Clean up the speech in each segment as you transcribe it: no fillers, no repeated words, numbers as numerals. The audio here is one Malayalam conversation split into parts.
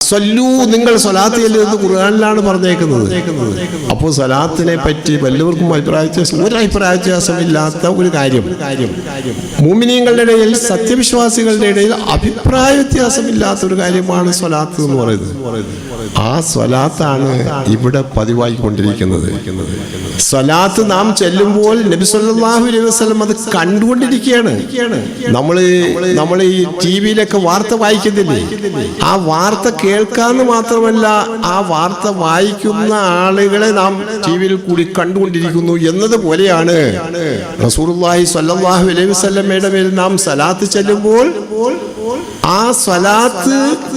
സല്ലൂ, നിങ്ങൾ സ്വലാത്ത് ചൊല്ലുന്നത് ഖുർആനിലാണ് പറഞ്ഞേക്കുന്നത്. അപ്പോൾ സ്വലാത്തിനെ പറ്റി വല്ലവർക്കും അഭിപ്രായ വ്യത്യാസമില്ലാത്ത ഒരു കാര്യം, മുഅ്മിനീങ്ങളുടെ ഇടയിൽ, സത്യവിശ്വാസികളുടെ ഇടയിൽ അഭിപ്രായ വ്യത്യാസമില്ലാത്ത ഒരു കാര്യമാണ് സ്വലാത്ത് എന്ന് പറയുന്നത്. ആ സ്വലാത്താണ് ഇവിടെ പതിവായിക്കൊണ്ടിരിക്കുന്നത്. സ്വലാത്ത് നാം ചെല്ലുമ്പോൾ നബി സല്ലല്ലാഹു അലൈഹി വസല്ലം അത് കണ്ടുകൊണ്ടിരിക്കുകയാണ്. നമ്മൾ ഈ ടിവിയിലൊക്കെ വാർത്ത വായിക്കുന്നില്ലേ, ആ വാർത്ത കേൾക്കാന്ന് മാത്രമല്ല, ആ വാർത്ത വായിക്കുന്ന ആളുകളെ നാം ടിവിയിൽ കൂടി കണ്ടുകൊണ്ടിരിക്കുന്നു എന്നതുപോലെയാണ് റസൂലുള്ളാഹി സ്വല്ലല്ലാഹു അലൈഹി വസല്ലമയുടെ മേൽ നാം സ്വലാത്ത് ചെല്ലുമ്പോൾ ആ സ്വലാത്ത്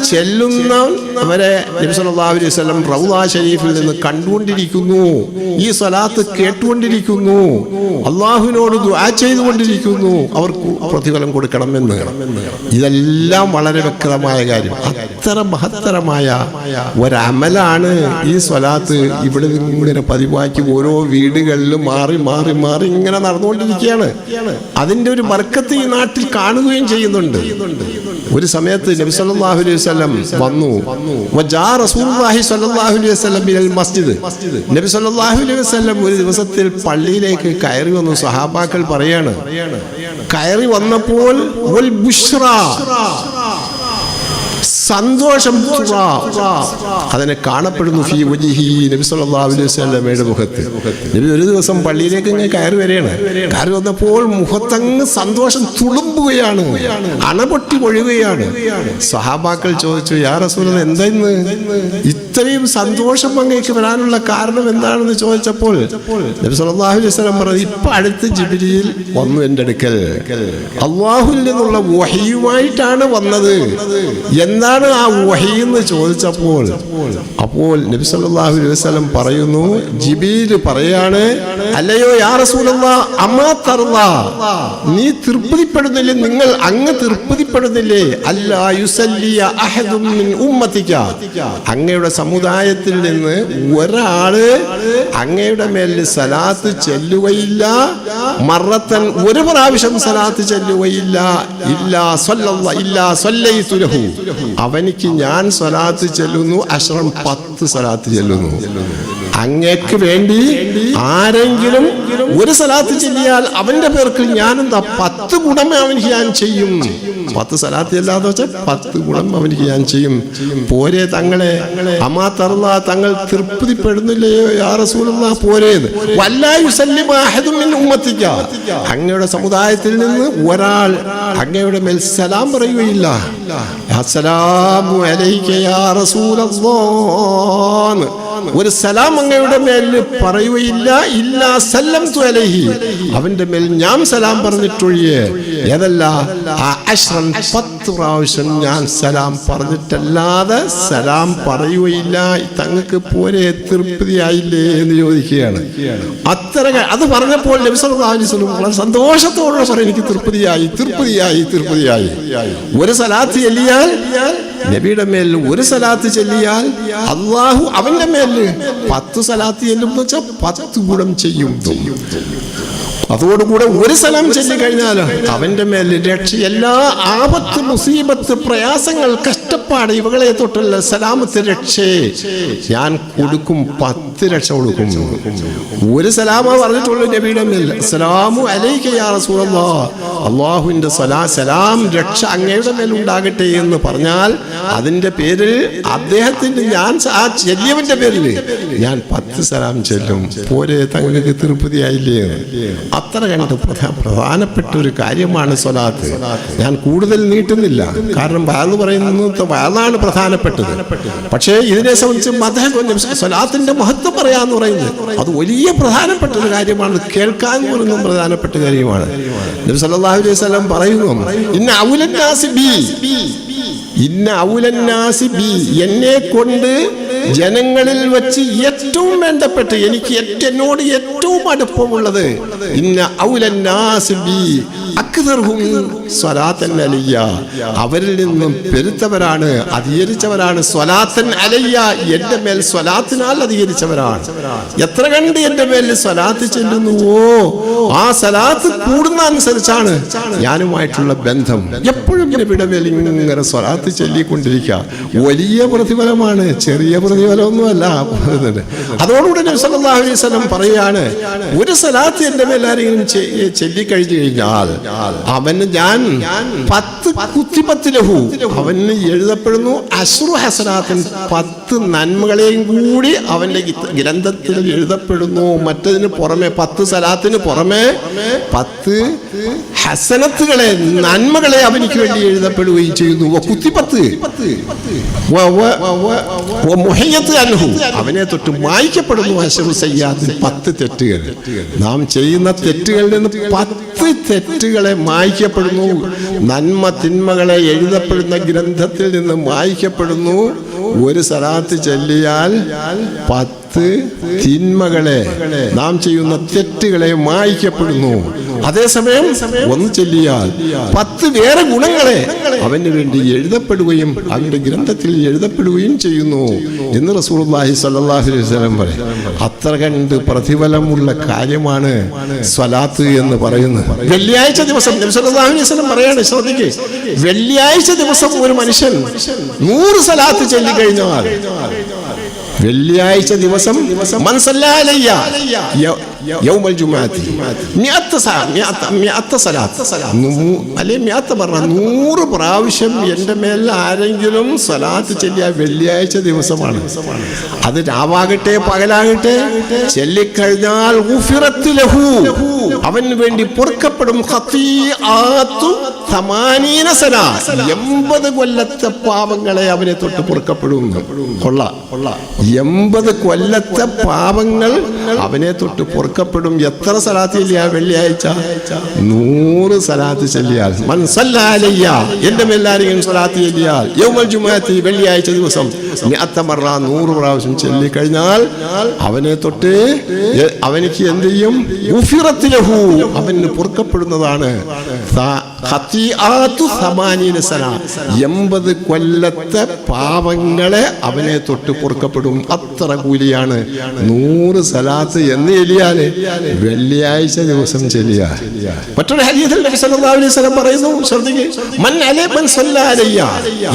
ചെല്ലുന്നവരെ നബി സല്ലല്ലാഹു അലൈഹി വസല്ലം റൗള ശരീഫിൽ നിന്ന് കണ്ടുകൊണ്ടിരിക്കുന്നു, ഈ സ്വലാത്ത് കേട്ടുകൊണ്ടിരിക്കുന്നു, അള്ളാഹുവിനോട് ദുആ ചെയ്തുകൊണ്ടിരിക്കുന്നു, അവർക്ക് പ്രതിഫലം കൊടുക്കണമെന്ന്. ഇതെല്ലാം വളരെ വ്യക്തമായ കാര്യം. അത്ര മഹത്തരമായ ഒരമലാണ് ഈ സ്വലാത്ത്. ഇവിടെ ഇങ്ങനെ പതിവാക്കി ഓരോ വീടുകളിലും മാറി മാറി മാറി ഇങ്ങനെ നടന്നുകൊണ്ടിരിക്കുകയാണ്. അതിൻ്റെ ഒരു ബർക്കത്ത് ഈ നാട്ടിൽ കാണുകയും ചെയ്യുന്നുണ്ട്. ഒരു സമയത്ത് നബി സല്ലല്ലാഹു അലൈഹി വസല്ലം വന്നു. വജാ റസൂലുള്ളാഹി സ്വല്ലല്ലാഹു അലൈഹി വസല്ലം മിനൽ മസ്ജിദ്. നബി സല്ലല്ലാഹു അലൈഹി വസല്ലം ഒരു ദിവസത്തിൽ പള്ളിയിലേക്ക് കയറി വന്നു. സഹാബാക്കൾ പറയാണ്, കയറി വന്നപ്പോൾ വൽ ബുശ്റാ, സന്തോഷം അതിനെ കാണപ്പെടുന്നു ഫീ വജ്ഹിഹി, നബി സല്ലല്ലാഹു അലൈഹി വസല്ലമയുടെ മുഖത്ത്. നബി ഒരു ദിവസം പള്ളിയിലേക്ക് ഇങ്ങനെ കയറി വരികയാണ്. കയറി വന്നപ്പോൾ മുഖത്തങ്ങ് സന്തോഷം തുളുമ്പുകയാണ്, അണപൊട്ടി ഒഴുകുകയാണ്. സഹാബാക്കൾ ചോദിച്ചു, യാ റസൂലല്ലാഹ്, എന്താ ഇന്ന് ഇത്രയും സന്തോഷം അങ്ങേക്ക് വരാനുള്ള കാരണം എന്താണെന്ന് ചോദിച്ചപ്പോൾ നബി സല്ലല്ലാഹു അലൈഹി വസല്ലം പറഞ്ഞു, ഇപ്പൊ അടുത്ത് ജിബ്രീൽ വന്നു എൻ്റെ അടുക്കൽ, അല്ലാഹുവിൽ നിന്നുള്ള വഹയുമായിട്ടാണ് വന്നത്. എന്താണ് ആ വഹി എന്ന് ചോദിച്ചപ്പോൾ അപ്പോൾ നബി സല്ലല്ലാഹു അലൈഹി വസല്ലം പറയുന്നു, ജിബ്രീൽ പറയാണ്, അല്ലയോ യാ റസൂലല്ലാഹ്, അമ്മാ തർളാ, നീ തൃപ്തിപ്പെടുന്നില്ലേ, നിങ്ങൾ അങ്ങ് തൃപ്തിപ്പെടുന്നില്ലേ, അല്ലാ യുസല്ലിയ അഹദും മിൻ ഉമ്മതിക, അങ്ങയുടെ സമുദായത്തിൽ നിന്ന് ഒരാള് അങ്ങയുടെ മേൽ സലാത്ത് ചെല്ലുകയില്ല, മറത്തൻ ഒരു പ്രാവശ്യം സലാത്ത് ചെല്ലുകയില്ല, ഇല്ലാ സല്ലൈതു ലഹു, അവനിക്ക് ഞാൻ സ്വലാത്ത് ചെല്ലുന്നു, അശ്രം 10 സ്വലാത്ത് ചെല്ലുന്നു. അങ്ങേക്ക് വേണ്ടി ആരെങ്കിലും ഒരു സ്വലാത്ത് ചെല്ലിയാൽ അവന്റെ പേർക്ക് ഞാൻ എന്താ 10 ഗുണം അവനിക്ക് ഞാൻ ചെയ്യും. 10 സ്വലാത്ത് ചെല്ലാതെ വെച്ചാൽ 10 ഗുണം അവനിക്ക് ഞാൻ ചെയ്യും. പോരെ തങ്ങളെ, അമാ തർളാ, തങ്ങൾ തൃപ്തിപ്പെടുന്നില്ലയോ യാ റസൂലല്ലാഹ്, പോരേത്. വല്ലാ യുസല്ലിമു അഹദും മിൻ ഉമ്മതിക, അങ്ങയുടെ സമുദായത്തിൽ നിന്ന് ഒരാൾ അങ്ങയുടെ മേൽ സലാം പറയുകയില്ല, അസ്സലാമു അലൈക യാ റസൂലല്ലാഹ്, ഒരു സലാം അങ്ങയുടെ മേൽ പറയുകയില്ല, ഇല്ലാ സല്ലംതു അലൈഹി, അവന്റെ മേൽ ഞാൻ സലാം പറഞ്ഞിട്ടൊഴിയേ. ഏതല്ല, 10 പ്രാവശ്യം ഞാൻ സലാം പറഞ്ഞിട്ടല്ലാതെ സലാം പറയുകയില്ല. തങ്ങൾക്ക് പോരെ, തൃപ്തിയായില്ലേ എന്ന് ചോദിക്കുകയാണ്. അത്ര അത് പറഞ്ഞപ്പോൾ നബി സല്ലല്ലാഹു അലൈഹി വസല്ലം വളരെ സന്തോഷത്തോടെ പറയും, എനിക്ക് തൃപ്തിയായി, തൃപ്തിയായി, തൃപ്തിയായി. ഒരു സലാത്ത് ചെല്ലിയാൽ, നബിയുടെ മേൽ ഒരു സലാത്ത് ചെല്ലിയാൽ അള്ളാഹു അവന്റെ മേൽ 10 സലാത്ത് ചെല്ലും എന്ന് വെച്ചാൽ 10 ഗുണം ചെയ്യും. അതോടുകൂടെ ഒരു സലാം ചൊല്ലിക്കഴിഞ്ഞാൽ അവന്റെ മേൽ രക്ഷ, എല്ലാ ആപത്ത്, മുസീബത്ത്, പ്രയാസങ്ങൾ, കഷ്ടപ്പാട് ഇവകളെ തൊട്ടുള്ള സലാമത്ത് രക്ഷയെ ഞാൻ കൊടുക്കും, 10 രക്ഷ കൊടുക്കും. ഒരു സലാമ പറഞ്ഞിട്ടുള്ളൂ നബിയുടെ മേൽ, അസ്സലാമു അലൈക യാ റസൂലല്ലാഹ്, അള്ളാഹുവിന്റെ സലാം രക്ഷ അങ്ങയുടെ മേൽ ഉണ്ടാകട്ടെ എന്ന് പറഞ്ഞാൽ അതിന്റെ പേരിൽ അദ്ദേഹത്തിന്റെ ഞാൻ ആ ചെല്ലിയവന്റെ പേരിൽ ഞാൻ 10 സലാം ചെല്ലും. പോരെ, തങ്ങൾക്ക് തൃപ്തിയായില്ലേ? അത്ര കണ്ട് പ്രധാനപ്പെട്ട ഒരു കാര്യമാണ് സ്വലാത്ത്. ഞാൻ കൂടുതൽ നീട്ടുന്നില്ല, കാരണം വഅദ് പറയുന്നത് വഅദാണ് പ്രധാനപ്പെട്ടത്. പക്ഷേ ഇതിനെ സംബന്ധിച്ച് സ്വലാത്തിന്റെ മഹത്വം പറയാന്ന് പറയുന്നത് അത് വലിയ പ്രധാനപ്പെട്ട ഒരു കാര്യമാണ്. കേൾക്കാൻ പോലും പ്രധാനപ്പെട്ട കാര്യമാണ്. നബി സല്ലല്ലാഹു അലൈഹി വസല്ലം പറയുന്നു, ഇന്ന ഔലന്നാസി ബി, എന്നെ കൊണ്ട് ജനങ്ങളിൽ വെച്ച് ഏറ്റവും വേണ്ടപ്പെട്ട, എനിക്ക് എന്നോട് ഏറ്റവും ഏറ്റവും അടുപ്പമുള്ളത് ഇന്ന ഔലന്നാസി ബി അക്തറുഹും സ്വലാത്തൻ അലയ്യ, അവരിൽ നിന്നും പെരുത്തവരാണ്, അധികരിച്ചവരാണ്. സ്വലാത്തൻ അലയ്യ, എന്റെ മേൽ സ്വലാത്തിനാൽ അധികരിച്ചവരാണ്. എത്ര കണ്ട് എന്റെ മേൽ സ്വലാത്ത് ചെല്ലുന്നുവോ ആ സ്വലാത്ത് കൂടുന്ന അനുസരിച്ചാണ് ഞാനുമായിട്ടുള്ള ബന്ധം. എപ്പോഴും നബിയുടെ മേൽ ഇങ്ങനെ സ്വലാത്ത് ചൊല്ലിക്കൊണ്ടിരിക്കുക വലിയ പ്രതിഫലമാണ്, ചെറിയ പ്രതിഫലമൊന്നുമല്ല. അതോടുകൂടി നബി സല്ലല്ലാഹു അലൈഹി വസല്ലം പറയാണ്, ഒരു സ്വലാത്ത് എന്റെ മേൽ ആരെങ്കിലും ചൊല്ലിക്കഴിഞ്ഞു കഴിഞ്ഞാൽ അവന് ഞാൻ 10 കുത്തിബത്ത് ലഹു, അവന് എഴുതപ്പെടുന്നു അശ്റു ഹസനാത്തിൻ, 10 നന്മകളെയും കൂടി അവന്റെ ഗ്രന്ഥത്തിൽ എഴുതപ്പെടുന്നു. മറ്റതിന് പുറമെ 10 സലാത്തിന് പുറമെ 10 ഹസനത്തുകളെ, നന്മകളെ അവനിക്ക് വേണ്ടി എഴുതപ്പെടുകയും ചെയ്യുന്നു. കുത്തിപ്പത്ത് അവനെ തൊട്ട് മായ്ക്കപ്പെടുന്നു. അശ്റു സയ്യാത്തിൻ, 10 തെറ്റുകൾ. നാം ചെയ്യുന്ന തെറ്റുകളിൽ നിന്ന് 10 തെറ്റുകളെ മായ്ക്കപ്പെടുന്നു. നന്മ തിന്മകളെ എഴുതപ്പെടുന്ന ഗ്രന്ഥത്തിൽ നിന്ന് മായ്ക്കപ്പെടുന്നു. ഒരു സലാത്ത് ചൊല്ലിയാൽ 10 തിന്മകളെ, നാം ചെയ്യുന്ന തെറ്റുകളെ മായ്ക്കപ്പെടുന്നു. അതേസമയം ഒന്ന് ചൊല്ലിയാൽ 10 വേറെ ഗുണങ്ങളെ അവന് വേണ്ടി എഴുതപ്പെടുകയും അവന്റെ ഗ്രന്ഥത്തിൽ എഴുതപ്പെടുകയും ചെയ്യുന്നു എന്ന് റസൂലുള്ളാഹി സ്വല്ലല്ലാഹു അലൈഹി വസല്ലം പറയും. അത്ര കണ്ട് പ്രതിഫലമുള്ള കാര്യമാണ് സ്വലാത്ത് എന്ന് പറയുന്നത്. വെള്ളിയാഴ്ച ദിവസം നബി സല്ലല്ലാഹു അലൈഹി വസല്ലം പറയാണ്, ശ്രദ്ധിക്കുക, വെള്ളിയാഴ്ച ദിവസം ഒരു മനുഷ്യൻ 100 സ്വലാത്ത് ചൊല്ലിക്കഴിഞ്ഞാൽ, വെള്ളിയാഴ്ച ദിവസം മൻ സല്ലല്ലാഹു അലൈഹി യൗമൽ ജുമുഅത്തി 100 സ്വലാത്ത്, അല്ലെ 100 പ്രാവശ്യം എൻ്റെ മേൽ ആരെങ്കിലും സ്വലാത്ത് ചൊല്ലിയ വെള്ളിയാഴ്ച ദിവസമാണ്. അത് രാവാകട്ടെ പകലാകട്ടെ ചൊല്ലിക്കഴിഞ്ഞാൽ ഗുഫിറത്ത് ലഹു, അവന് വേണ്ടി പൊറുക്കപ്പെടും. ഖതീഅത്തു 80 സന, 80 കൊല്ലത്തെ പാപങ്ങളെ അവനെ തൊട്ട് പൊറുക്കപ്പെടും. 80 കൊല്ലത്തെ പാപങ്ങൾ അവനെ തൊട്ട് പൊറുക്കപ്പെടും. എത്ര സലാത്ത് ചൊല്ലിയാൽ വെള്ളിയാഴ്ച? 100 സലാത്ത് ചൊല്ലിയാൽ. മൻ സല്ലല്ലാഹു അലയ്യ, എൻ്റെ മേൽ ആരെങ്കിലും സലാത്ത് ചൊല്ലിയാൽ യൗമൽ ജുമുഅത്തി, വെള്ളിയാഴ്ച ദിവസം 100 പ്രാവശ്യം ചൊല്ലിക്കഴിഞ്ഞാൽ അവനെ തൊട്ട് അവനിക്ക് എന്ത് ചെയ്യും? ഗുഫിറത്ത് ലഹു, അവന് പൊറുക്കപ്പെടുന്നതാണ്. ഖതീഅത്തു 80 സന, 80 കൊല്ലത്തെ പാപങ്ങളെ അവനെ തൊട്ട് പൊറുക്കപ്പെടും. അത്ര കൂലിയാണ് 100 സലാത്ത് എന്ന് ചൊല്ലിയാല് വെള്ളിയാഴ്ച ദിവസം ചൊല്ലിയാൽ. മറ്റൊരു ഹദീസിൽ നബി സല്ലല്ലാഹു അലൈഹി വസല്ലം പറയുന്നു, ശ്രദ്ധിക്കുക, മൻ സല്ലല്ലാഹു അലയ്യ,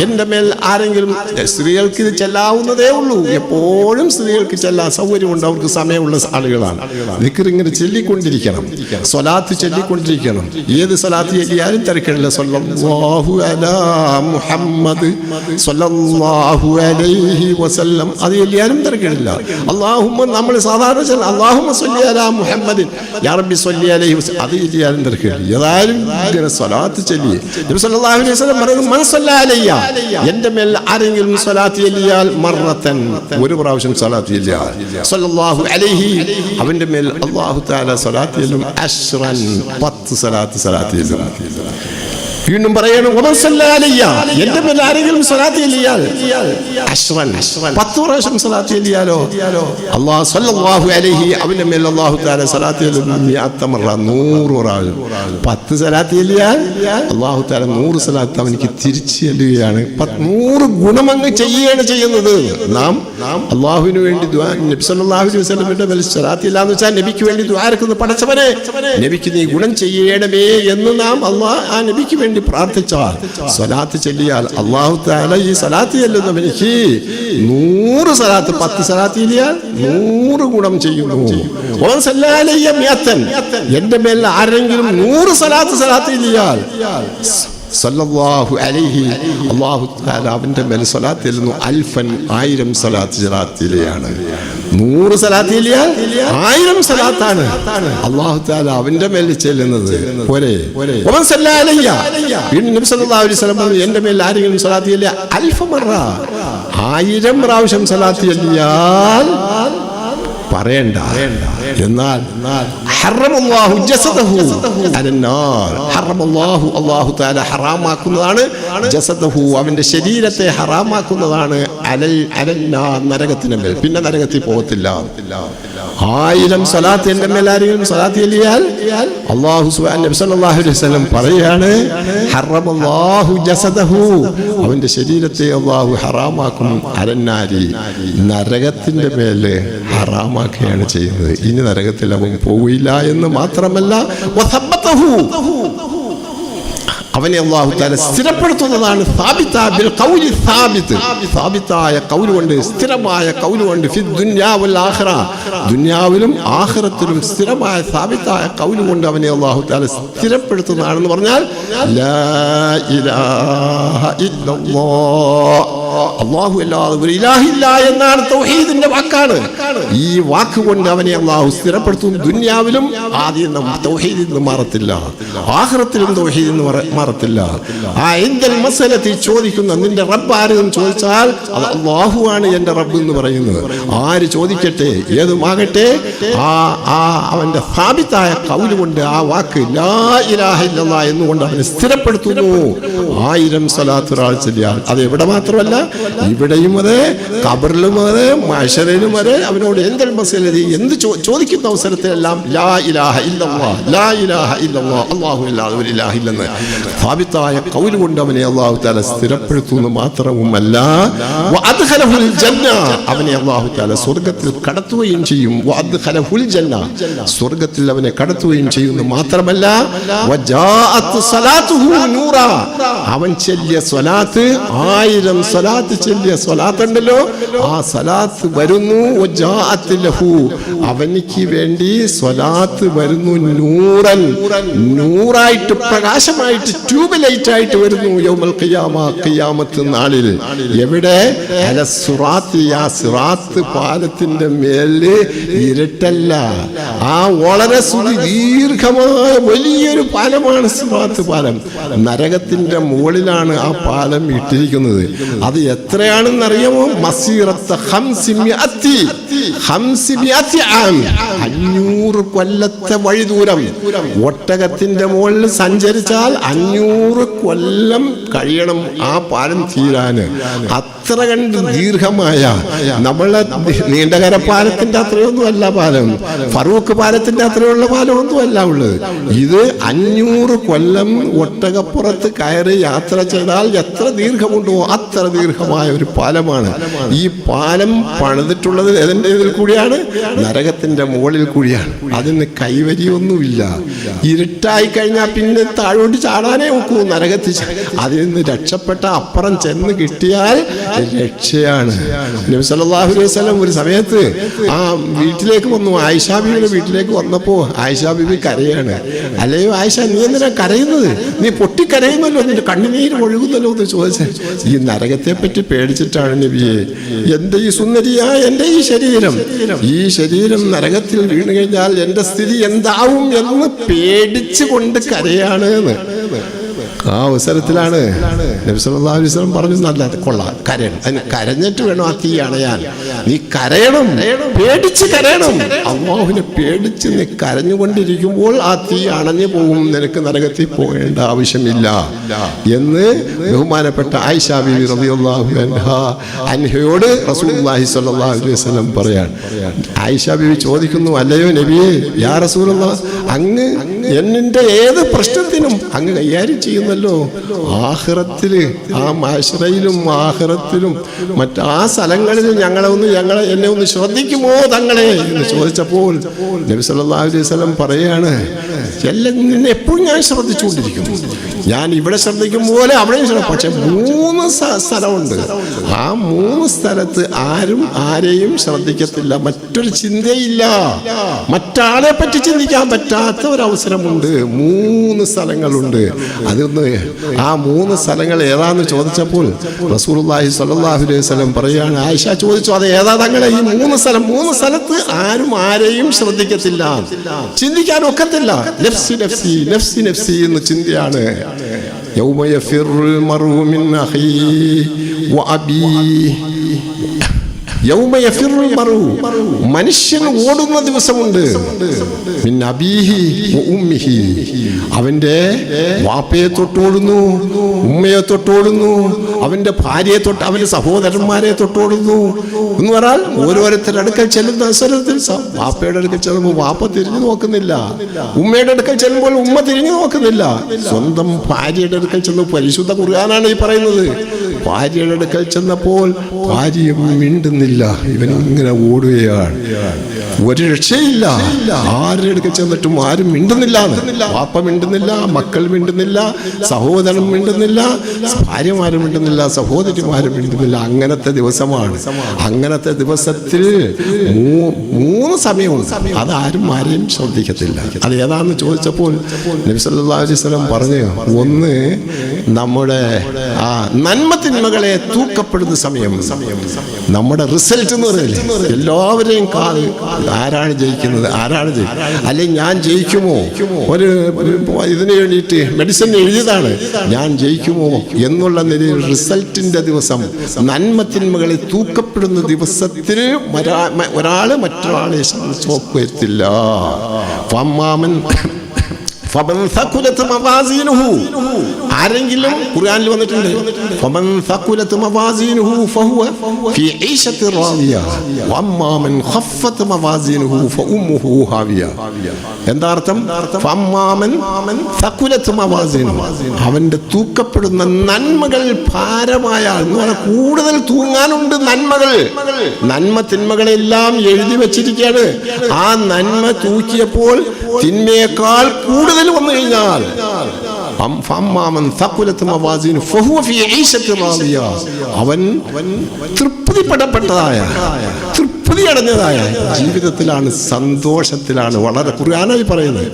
എൻ്റെ മേൽ ആരെങ്കിലും, സ്ത്രീകൾക്ക് ഇത് ചെല്ലാവുന്നതേ ഉള്ളൂ, എപ്പോഴും സ്ത്രീകൾക്ക് ചെല്ലാൻ സൗകര്യമുണ്ട്, അവർക്ക് സമയമുള്ള ആളുകളാണ്. ദിക്ർ ഇങ്ങനെ ചൊല്ലിക്കൊണ്ടിരിക്കണം, സ്വലാത്ത് ചൊല്ലിക്കൊണ്ടിരിക്കണം. ഏത് സ്വലാത്ത് ചൊല്ലിയാലും തിരക്കില്ല. സല്ലല്ലാഹു അലാ മുഹമ്മദ് സല്ലല്ലാഹു അലൈഹി വസല്ലം, അത് ചൊല്ലിയാലും തിരക്കില്ല. അല്ലാഹുമ്മ, നമ്മൾ സാധാരണ അല്ലാഹുമ്മ സ്വല്ലി അലാ മുഹമ്മദിൻ യാ റബ്ബി സ്വല്ലി അലൈഹി വസല്ലം, അത് ചൊല്ലിയാലും തിരക്കില്ല. ഏതായാലും ഇങ്ങനെ സ്വലാത്ത് ചൊല്ലി. നബി സല്ലല്ലാഹു അലൈഹി വസല്ലം പറയുന്നു, മൻ സല്ലല്ലാഹു അലയ്യ, എൻ്റെ മേൽ ആരെങ്കിലും സ്വലാത്ത് ചൊല്ലിയാൽ മർറത്തൻ, ഒരു പ്രാവശ്യം സ്വലാത്ത് ചൊല്ലിയാൽ സല്ലല്ലാഹു അലൈഹി, അവൻ്റെ മേൽ അല്ലാഹു തആല സ്വലാത്ത് ചൊല്ലും. അശ്റൻ, 10 സ്വലാത്ത് ചൊല്ലും. വീണ്ടും പറയണം, എന്റെ മേൽ ആരെങ്കിലും സ്വലാത്ത് ചൊല്ലിയാൽ 10 പ്രാവശ്യം സ്വലാത്ത് ചൊല്ലിയാലോ അല്ലാഹു സ്വല്ലല്ലാഹു അലൈഹി, അവന്റെ മേൽ അല്ലാഹു തആല സ്വലാത്ത് ചൊല്ലും 100 പ്രാവശ്യം. 10 സ്വലാത്ത് ചൊല്ലിയാൽ അല്ലാഹു തആല 100 സ്വലാത്ത് അവനിക്ക് തിരിച്ചു ചൊല്ലുകയാണ്. 100 ഗുണം അങ്ങ് ചെയ്യുകയാണ് ചെയ്യുന്നത്. നാം അല്ലാഹുവിന് വേണ്ടി ദുആ, നബി സല്ലല്ലാഹു അലൈഹി വസല്ലമയുടെ മേൽ സ്വലാത്ത് ഇല്ലാന്ന് വെച്ചാൽ നബിക്ക് വേണ്ടി ദുആ എടുക്കുന്നു. പടച്ചവനെ, നബിക്ക് നീ ഗുണം ചെയ്യണമേ എന്ന് നാം ആ നബിക്ക് വേണ്ടി പ്രാർത്ഥിച്ചാൽ, സ്വലാത്ത് ചൊല്ലിയാൽ അല്ലാഹു തആല ഈ സ്വലാത്ത് ചൊല്ലുന്നവനിക്ക് 100 സ്വലാത്ത്, 10 സ്വലാത്ത് ചൊല്ലിയാൽ 100 ഗുണം ചെയ്യുന്നു. ഓൻ സല്ലല്ലാഹു അലൈഹി വസല്ലം, എൻ്റെ മേൽ ആരെങ്കിലും 100 സ്വലാത്ത് ചൊല്ലിയാൽ സല്ലല്ലാഹു അലൈഹി, അല്ലാഹു തആല അവന്റെ മേൽ സ്വലാത്ത് ചൊല്ലുന്നു 1000 സ്വലാത്ത് ചൊല്ലിയാണ്. 100 സ്വലാത്ത് ചൊല്ലിയാൽ 1000 സ്വലാത്താണ് അല്ലാഹു തആല അവന്റെ മേൽ ചെല്ലുന്നത്. പോരെ? ഓൻ സല്ലല്ലാഹു അലൈഹി, നബി സല്ലല്ലാഹു അലൈഹി വസല്ലം പറഞ്ഞു, എൻ്റെ മേൽ ആരെങ്കിലും സ്വലാത്ത് ചൊല്ലിയാൽ 1000 പ്രാവശ്യം സ്വലാത്ത് ചൊല്ലിയാൽ പറയണ്ട. എന്നാൽ ഹറമല്ലാഹു ജസദഹു അലന്നാർ, ഹറമല്ലാഹു അല്ലാഹു തആല ഹറാമാക്കുന്നതാണ് ജസദഹു അവന്റെ ശരീരത്തെ ഹറാമാക്കുന്നതാണ് അലന്നാർ നരകത്തിന്റെ മേൽ. പിന്നെ നരകത്തിൽ പോകത്തില്ല. 1000 സ്വലാത്ത് എൻ്റെ മേൽ ആരെങ്കിലും സ്വലാത്ത് ചൊല്ലിയാൽ അല്ലാഹു നബി സല്ലല്ലാഹു അലൈഹി വസല്ലം പറയാണ് ഹറമല്ലാഹു ജസദഹു അവന്റെ ശരീരത്തെ അല്ലാഹു ഹറാമാക്കും അലന്നാരി നരകത്തിന്റെ മേൽ ഹറാമാക്കുകയാണ് ചെയ്യുന്നത്. ഇനി നരകത്തിൽ അവൻ പോവില്ല എന്ന് മാത്രമല്ല അവനെ അല്ലാഹു തആല സ്ഥിരപ്പെടുത്തുന്നതാണ്. സാബിത്തായ ഖൗൽ കൊണ്ട്, സ്ഥിരമായ ഖൗൽ കൊണ്ട് ഫി ദുനിയാ വൽ ആഖിറ, ദുനിയാവിലും ആഖിറത്തിലും സ്ഥിരമായ സാബിത്തായ ഖൗൽ കൊണ്ട് അവനെ അല്ലാഹു തആല സ്ഥിരപ്പെടുത്തുന്നതാണെന്ന് പറഞ്ഞാൽ ലാ ഇലാഹ ഇല്ലല്ലാഹ്, അല്ലാഹു അല്ലാതെ ഒരു ഇലാഹില്ല എന്നാണ് തൗഹീദിന്റെ വാക്കാണ്. ഈ വാക്ക് കൊണ്ട് അവനെ അല്ലാഹു സ്ഥിരപ്പെടുത്തും. ദുനിയാവിലും ആദ്യം തൗഹീദിൽ നിന്ന് മാറത്തില്ല, ആഖിറത്തിലും തൗഹീദിൽ നിന്ന് മാറത്തില്ല. ആ ഇന്ദൽ മസലത്തിൽ ചോദിക്കുന്ന നിന്റെ റബ്ബ് ആരെന്ന് ചോദിച്ചാൽ അത് അല്ലാഹു ആണ് എൻ്റെ റബ്ബ് എന്ന് പറയുന്നത്. ആര് ചോദിക്കട്ടെ, ഏതുമാകട്ടെ, അവന്റെ സ്ഥാപിതായ ഖൗൽ കൊണ്ട് ആ വാക്ക് ലാ ഇലാഹ ഇല്ലല്ലാഹ് എന്നുകൊണ്ട് അവനെ സ്ഥിരപ്പെടുത്തുന്നു. 1000 സ്വലാത്ത് ഒരാൾ ചൊല്ലിയാൽ അത് എവിടെ മാത്രമല്ല, ഇവിടെയും അതെ, ഖബറിലും അതെ, മഹ്ശറിലും അതെ, അവനോട് എന്ത് മസലതി എന്ത് ചോദിക്കുന്ന അവസരത്തിലെല്ലാം ലാ ഇലാഹ ഇല്ലല്ലാഹ്, ലാ ഇലാഹ ഇല്ലല്ലാഹ്, അല്ലാഹു അല്ലാതെ ഒരു ഇലാഹ ഇല്ലെന്ന് സ്ഥാപിതായ ഖൗൽ കൊണ്ട് അവനെ അല്ലാഹു തആല സ്ഥിരപ്പെടുത്തുന്നു. മാത്രവുമല്ല വഅദ്ഖലഹുൽ ജന്ന, അവനെ അല്ലാഹു തആല സ്വർഗ്ഗത്തിൽ കടത്തുകയും ചെയ്യും. വഅദ്ഖലഹുൽ ജന്ന, സ്വർഗ്ഗത്തിൽ അവനെ കടത്തുകയും ചെയ്യുന്നു. മാത്രമല്ല വജാഅത്ത് സ്വലാത്തുഹു നൂറ, അവൻ ചൊല്ലിയ സ്വലാത്ത് 1000 സ്വലാത്ത് ചൊല്ലിയ സ്വലാത്ത് ഉണ്ടല്ലോ, ആ സ്വലാത്ത് വരുന്നു. വജാഅത്ത് ലഹു, അവനിക്ക് വേണ്ടി സ്വലാത്ത് വരുന്നു. നൂറൻ, നൂറായിട്ട് പ്രകാശമായിട്ട് ട്യൂബ് ലൈറ്റ് ആയിട്ട് വരുന്നു. യൗമൽ ഖിയാമ, ഖിയാമത്ത് നാളിൽ. എവിടെ? അല സിറാത്ത്, ആ സിറാത്ത് പാലത്തിന്റെ മേല് ഇരുട്ടല്ല, ആ വളരെ ദീർഘമായ വലിയൊരു പാലമാണ് സിറാത്ത് പാലം. നരകത്തിന്റെ മുകളിലാണ് ആ പാലം ഇട്ടിരിക്കുന്നത്. അത് എത്രയാണെന്ന് അറിയാമോ? മസീറത്ത് 500 കൊല്ലത്തെ വഴി ദൂരം. ഒട്ടകത്തിന്റെ മുകളിൽ സഞ്ചരിച്ചാൽ 500 കൊല്ലം കഴിയണം ആ പാലം തീരാന്. അത്ര കണ്ട് ദീർഘമായ, നമ്മളെ നീണ്ടകര പാലത്തിന്റെ അത്രയൊന്നും അല്ല പാലം, ഫറൂഖ് പാലത്തിന്റെ അത്രയുള്ള പാലമൊന്നും അല്ല ഉള്ളത്. ഇത് 500 കൊല്ലം ഒട്ടകപ്പുറത്ത് കയറി യാത്ര ചെയ്താൽ എത്ര ദീർഘമുണ്ടോ അത്ര ദീർഘമായ ഒരു പാലമാണ്. ഈ പാലം പണിതിട്ടുള്ളത് ഏതിന്റെ ഇതിൽ കൂടിയാണ്? നരകത്തിന്റെ മുകളിൽ കൂടിയാണ്. അതിന് കൈവരിയൊന്നുമില്ല. ഇരുട്ടായി കഴിഞ്ഞാൽ പിന്നെ താഴോട്ട് ചാടാനേ നോക്കൂ നരകത്തിൽ. അതിൽ നിന്ന് രക്ഷപ്പെട്ട അപ്പുറം ചെന്ന് കിട്ടിയാൽ രക്ഷയാണ്. നബി സല്ലല്ലാഹു അലൈഹി വസല്ലം ഒരു സമയത്ത് ആ വീട്ടിലേക്ക് വന്നു. ആയിഷ ബീവിയുടെ വീട്ടിലേക്ക് വന്നപ്പോ ആയിഷ ബീവി കരയാണ്. അല്ലയോ ആയിഷ, നീ എന്തിനാ കരയുന്നത്? നീ പൊട്ടിക്കരയുന്നല്ലോ, നിന്റെ കണ്ണുനീര് ഒഴുകുന്നല്ലോ എന്ന് ചോദിച്ചേ. ഈ നരകത്തെ പറ്റി പേടിച്ചിട്ടാണ് നബിയെ. എന്റെ ഈ സുന്ദരിയായ എന്റെ ഈ ശരീരം നരകത്തിൽ വീണ് കഴിഞ്ഞാൽ എന്റെ സ്ഥിതി എന്താവും എന്ന് പേടിച്ചു കൊണ്ട് കരയാണ് എന്ന്. ആ അവസരത്തിലാണ് നബി സല്ലല്ലാഹു അലൈഹി വസല്ലം പറഞ്ഞു, നല്ല കൊള്ളാം, കരയണം. അതിന് കരഞ്ഞിട്ട് വേണം ആ തീ അണയാൻ. നീ കരയണം, പേടിച്ച് കരയണം. അല്ലാഹുവിനെ പേടിച്ച് നീ കരഞ്ഞുകൊണ്ടിരിക്കുമ്പോൾ ആ തീ അണഞ്ഞു പോകും, നിനക്ക് നരകത്തിൽ പോകേണ്ട ആവശ്യമില്ല എന്ന് ബഹുമാനപ്പെട്ട ആയിഷ ബീവി റളിയല്ലാഹു അൻഹയോട് റസൂലുള്ളാഹി സ്വല്ലല്ലാഹു അലൈഹി വസല്ലം പറയാൻ. ആയിഷ ബീവി ചോദിക്കുന്നു, അല്ലയോ നബിയേ, യാ റസൂലല്ലാഹ്, അങ്ങ് എന്നിന്റെ ഏത് പ്രശ്നത്തിനും അങ്ങ് കൈകാര്യം ചെയ്യുന്നല്ലോ. ആഖിറത്തില്, ആ മഹ്ശറയിലും ആഖിറത്തിലും മറ്റ് ആ സ്ഥലങ്ങളിൽ എന്നെ ഒന്ന് ശ്രദ്ധിക്കുമോ തങ്ങളെ എന്ന് ചോദിച്ചപ്പോൾ നബി സല്ലല്ലാഹു അലൈഹി വസല്ലം പറയാണ്, നിന്നെ എപ്പോഴും ഞാൻ ശ്രദ്ധിച്ചുകൊണ്ടിരിക്കും. ഞാൻ ഇവിടെ ശ്രദ്ധിക്കും പോലെ അവിടെയും ശ്രദ്ധിക്കും. പക്ഷെ 3 സ്ഥലമുണ്ട്. ആ 3 സ്ഥലത്ത് ആരും ആരെയും ശ്രദ്ധിക്കത്തില്ല. മറ്റൊരു ചിന്തയില്ല, മറ്റാളെ പറ്റി ചിന്തിക്കാൻ പറ്റാത്ത ഒരവസരമുണ്ട്. 3 സ്ഥലങ്ങളുണ്ട്. അതൊന്ന് ആ 3 സ്ഥലങ്ങൾ ഏതാന്ന് ചോദിച്ചപ്പോൾ റസൂലുള്ളാഹി സ്വല്ലല്ലാഹു അലൈഹി വസല്ലം പറയാണ്, ആയിഷ ചോദിച്ചു, അത് ഏതാ തങ്ങളെ ഈ 3 സ്ഥലം? 3 സ്ഥലത്ത് ആരും ആരെയും ശ്രദ്ധിക്കത്തില്ല, ചിന്തിക്കാൻ ഒക്കത്തില്ല. നഫ്സി നഫ്സി നഫ്സി നഫ്സി എന്ന ചിന്തയാണ്. യൗമ യഫിറുൽ മർഉ മിൻ അഖീ വഅബീ യൗമ യഫിറുൽ മർഉ, മനുഷ്യൻ ഓടുന്ന ദിവസമുണ്ട്. മിൻ അബീഹി വ ഉമ്മിഹി, അവന്റെ വാപ്പയെ തൊട്ടോടുന്നു, ഉമ്മയെ തൊട്ടോടുന്നു, അവന്റെ ഭാര്യയെ തൊട്ട്, അവന്റെ സഹോദരന്മാരെ തൊട്ടോടുന്നു എന്ന് പറഞ്ഞാൽ ഓരോരുത്തരുടെ അടുക്കൽ ചെല്ലുന്ന അവസരത്തിൽ വാപ്പയുടെ അടുക്കൽ ചെല്ലുമ്പോൾ വാപ്പ തിരിഞ്ഞു നോക്കുന്നില്ല, ഉമ്മയുടെ അടുക്കൽ ചെല്ലുമ്പോൾ ഉമ്മ തിരിഞ്ഞു നോക്കുന്നില്ല, സ്വന്തം ഭാര്യയുടെ അടുക്കൽ ചെന്ന്, പരിശുദ്ധ ഖുർആനാണ് ഈ പറയുന്നത്, ഭാര്യയുടെ അടുക്കൽ ചെന്നപ്പോൾ ഭാര്യ മിണ്ടുന്നില്ല, ഇവനിങ്ങനെ ഓടുകയാണ്, ഒരു രക്ഷയില്ല. ആരുടെ അടുക്കൽ ചെന്നിട്ടും ആരും മിണ്ടുന്നില്ല, വാപ്പ മിണ്ടുന്നില്ല, മക്കൾ മിണ്ടുന്നില്ല, സഹോദരൻ മിണ്ടുന്നില്ല, ഭാര്യമാരും മിണ്ടുന്നില്ല, സഹോദരിമാരും മിണ്ടുന്നില്ല. അങ്ങനത്തെ ദിവസമാണ്. അങ്ങനത്തെ ദിവസത്തിൽ 3 സമയമുണ്ട്, അതാരും ആരെയും ശ്രദ്ധിക്കത്തില്ല. അത് ഏതാണെന്ന് ചോദിച്ചപ്പോൾ നബി സല്ലല്ലാഹു അലൈഹി വസല്ലം പറഞ്ഞു, ഒന്ന് നമ്മുടെ ആ നന്മ തിന്മകളെ തൂക്കപ്പെടുന്ന സമയം, നമ്മുടെ റിസൾട്ട് എന്ന് പറയില്ലേ, എല്ലാവരെയും ആരാണ് ജയിക്കുന്നത്, ആരാണ് അല്ലെങ്കിൽ ഞാൻ ജയിക്കുമോ, ഒരു ഇതിന് വേണ്ടിയിട്ട് മെഡിസിൻ എഴുതിയതാണ്, ഞാൻ ജയിക്കുമോ എന്നുള്ള നിലയിൽ റിസൾട്ടിന്റെ ദിവസം, നന്മ തിന്മകളെ തൂക്കപ്പെടുന്ന ദിവസത്തിൽ ഒരാള് മറ്റൊരാളെ നോക്കുകയത്തില്ല. ആരെങ്കിലും ഖുർആനിൽ വന്നിട്ടുണ്ട്, എന്താ അർത്ഥം? അവന്റെ തൂക്കപ്പെടുന്ന നന്മകൾ ഭാരമായ, കൂടുതൽ തൂങ്ങാനുണ്ട് നന്മകൾ, നന്മ തിന്മകളെല്ലാം എഴുതി വെച്ചിരിക്കുകയാണ്. ആ നന്മ തൂക്കിയപ്പോൾ തിന്മയേക്കാൾ കൂടുതൽ വന്നു കഴിഞ്ഞാൽ അവൻ തൃപ്തിപ്പെടപ്പെട്ടതായ, തൃപ്തിയടഞ്ഞതായ ജീവിതത്തിലാണ്, സന്തോഷത്തിലാണ്. വളരെ ഖുർആനായി പറയുന്നത്.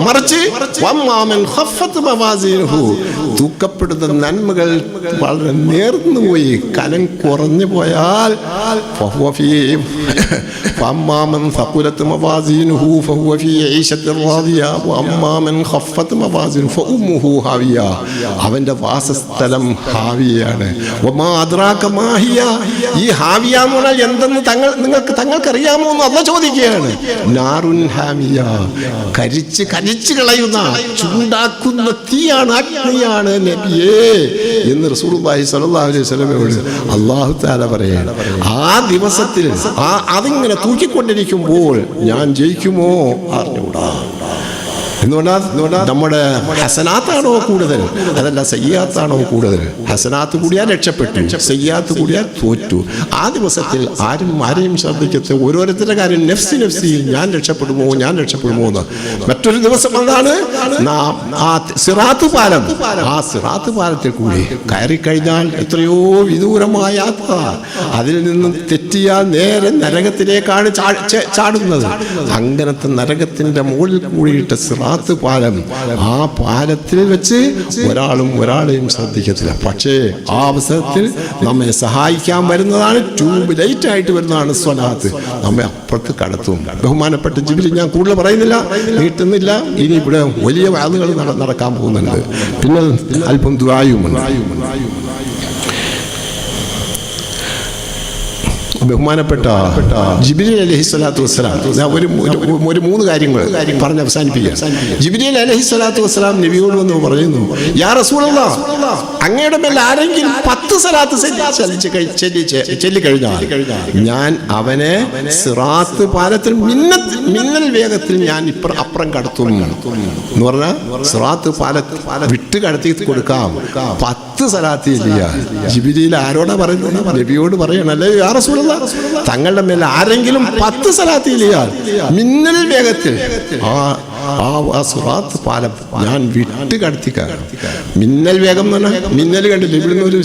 മറിച്ച് തൂക്കപ്പെടുന്ന നന്മകൾ വളരെ നേർന്നുപോയി, കനം കുറഞ്ഞു പോയാൽ അവന്റെ വാസസ്ഥലം ഹാവിയാണ്. ഈ ഹാവിയ എന്ന് പറഞ്ഞാൽ എന്തെന്ന് തങ്ങൾക്കറിയാമോ എന്ന് അല്ലാഹ് ചോദിക്കുകയാണ്. നാറുൻ ഹാമിയ, കരിച്ച് കളയുന്ന, ചൂടാക്കുന്ന തീയാണ്, അഗ്നിയാണ് നബിയേ എന്ന് റസൂലുള്ളാഹി സ്വല്ലല്ലാഹു അലൈഹി വസല്ലമയോട് അല്ലാഹു തആല പറയാണ്. ആ ദിവസത്തിൽ അതിങ്ങനെ തൂക്കിക്കൊണ്ടിരിക്കുമ്പോൾ ഞാൻ ജയിക്കുമോ അറിഞ്ഞൂടാ. എന്തുകൊണ്ടാ? നമ്മുടെ ഹസനാത്താണോ കൂടുതൽ, അതല്ല സയ്യാത്താണോ കൂടുതൽ? ഹസനാത്ത് കൂടിയാൽ രക്ഷപ്പെട്ടു, സയ്യാത്ത് കൂടിയാൽ തോറ്റു. ആ ദിവസത്തിൽ ആരെയും ശ്രദ്ധിക്കത്തെ, ഓരോരുത്തരുടെ കാര്യം നഫ്സി നഫ്സി, ഞാൻ രക്ഷപ്പെടുമോ എന്ന്. മറ്റൊരു ദിവസം എന്താണ്? ആ സിറാത്ത് പാലം, ആ സിറാത്ത് പാലത്തിൽ കൂടി കയറിക്കഴിഞ്ഞാൽ എത്രയോ വിദൂരമായ യാത്ര, അതിൽ നിന്നും തെറ്റിയാൽ നേരെ നരകത്തിലേക്കാണ് ചാടുന്നത്. അങ്ങനത്തെ നരകത്തിന്റെ മുകളിൽ കൂടിയിട്ട് സിറാത്ത് പാലം, ആ പാലത്തിൽ വെച്ച് ഒരാളെയും ശ്രദ്ധിക്കത്തില്ല. പക്ഷേ ആ അവസരത്തിൽ നമ്മെ സഹായിക്കാൻ വരുന്നതാണ്, ട്യൂബ് ലൈറ്റ് ആയിട്ട് വരുന്നതാണ് സ്വലാത്ത്, നമ്മെ അപ്പുറത്ത് കടത്തും. ബഹുമാനപ്പെട്ട ജിബ്രീൽ, ഞാൻ കൂടുതൽ പറയുന്നില്ല, നീട്ടുന്നില്ല. ഇനി ഇവിടെ വലിയ വാദങ്ങൾ നടക്കാൻ പോകുന്നുണ്ട്. പിന്നെ അല്പം ദുആയുമുണ്ട്. ബഹുമാനപ്പെട്ട ജിബ്രീൽ അലൈഹിസ്സലാത്തു വസ്സലാം, ഒരു 3 കാര്യങ്ങൾ പറഞ്ഞ് അവസാനിപ്പിക്കുക. ജിബ്രീൽ അലൈഹിസ്സലാത്തു വസ്സലാം നബിയോട് വന്ന് പറയുന്നു, യാ റസൂലല്ലാഹ്, അങ്ങയുടെ മേൽ ആരെങ്കിലും 10 സ്വലാത്ത് ചൊല്ലിക്കഴിഞ്ഞാൽ ഞാൻ അവനെ സിറാത്ത് പാലത്തിൽ മിന്നൽ വേഗത്തിൽ ഞാൻ അപ്പുറം കടത്തും എന്ന് പറഞ്ഞാൽ സിറാത്ത് പാലത്തിൽ വിട്ട് കടത്തി കൊടുക്കാം. 10 സ്വലാത്ത് ചൊല്ലിയ ജിബ്രീൽ ആരോടാ പറയുന്നത്? നബിയോട് പറയണല്ലേ, യാ റസൂലല്ലാഹ്, തങ്ങളുടെ മേൽ ആരെങ്കിലും 10 സ്വലാത്ത് ചൊല്ലിയാൽ മിന്നൽ വേഗത്തിൽ ആ സിറാത്ത് പാലം ഞാൻ വിട്ട് കടത്തിക്കാം. മിന്നൽ വേഗം എന്ന് പറഞ്ഞാൽ മിന്നൽ കണ്ടില്ല, ഇവിടുന്ന് ഒരു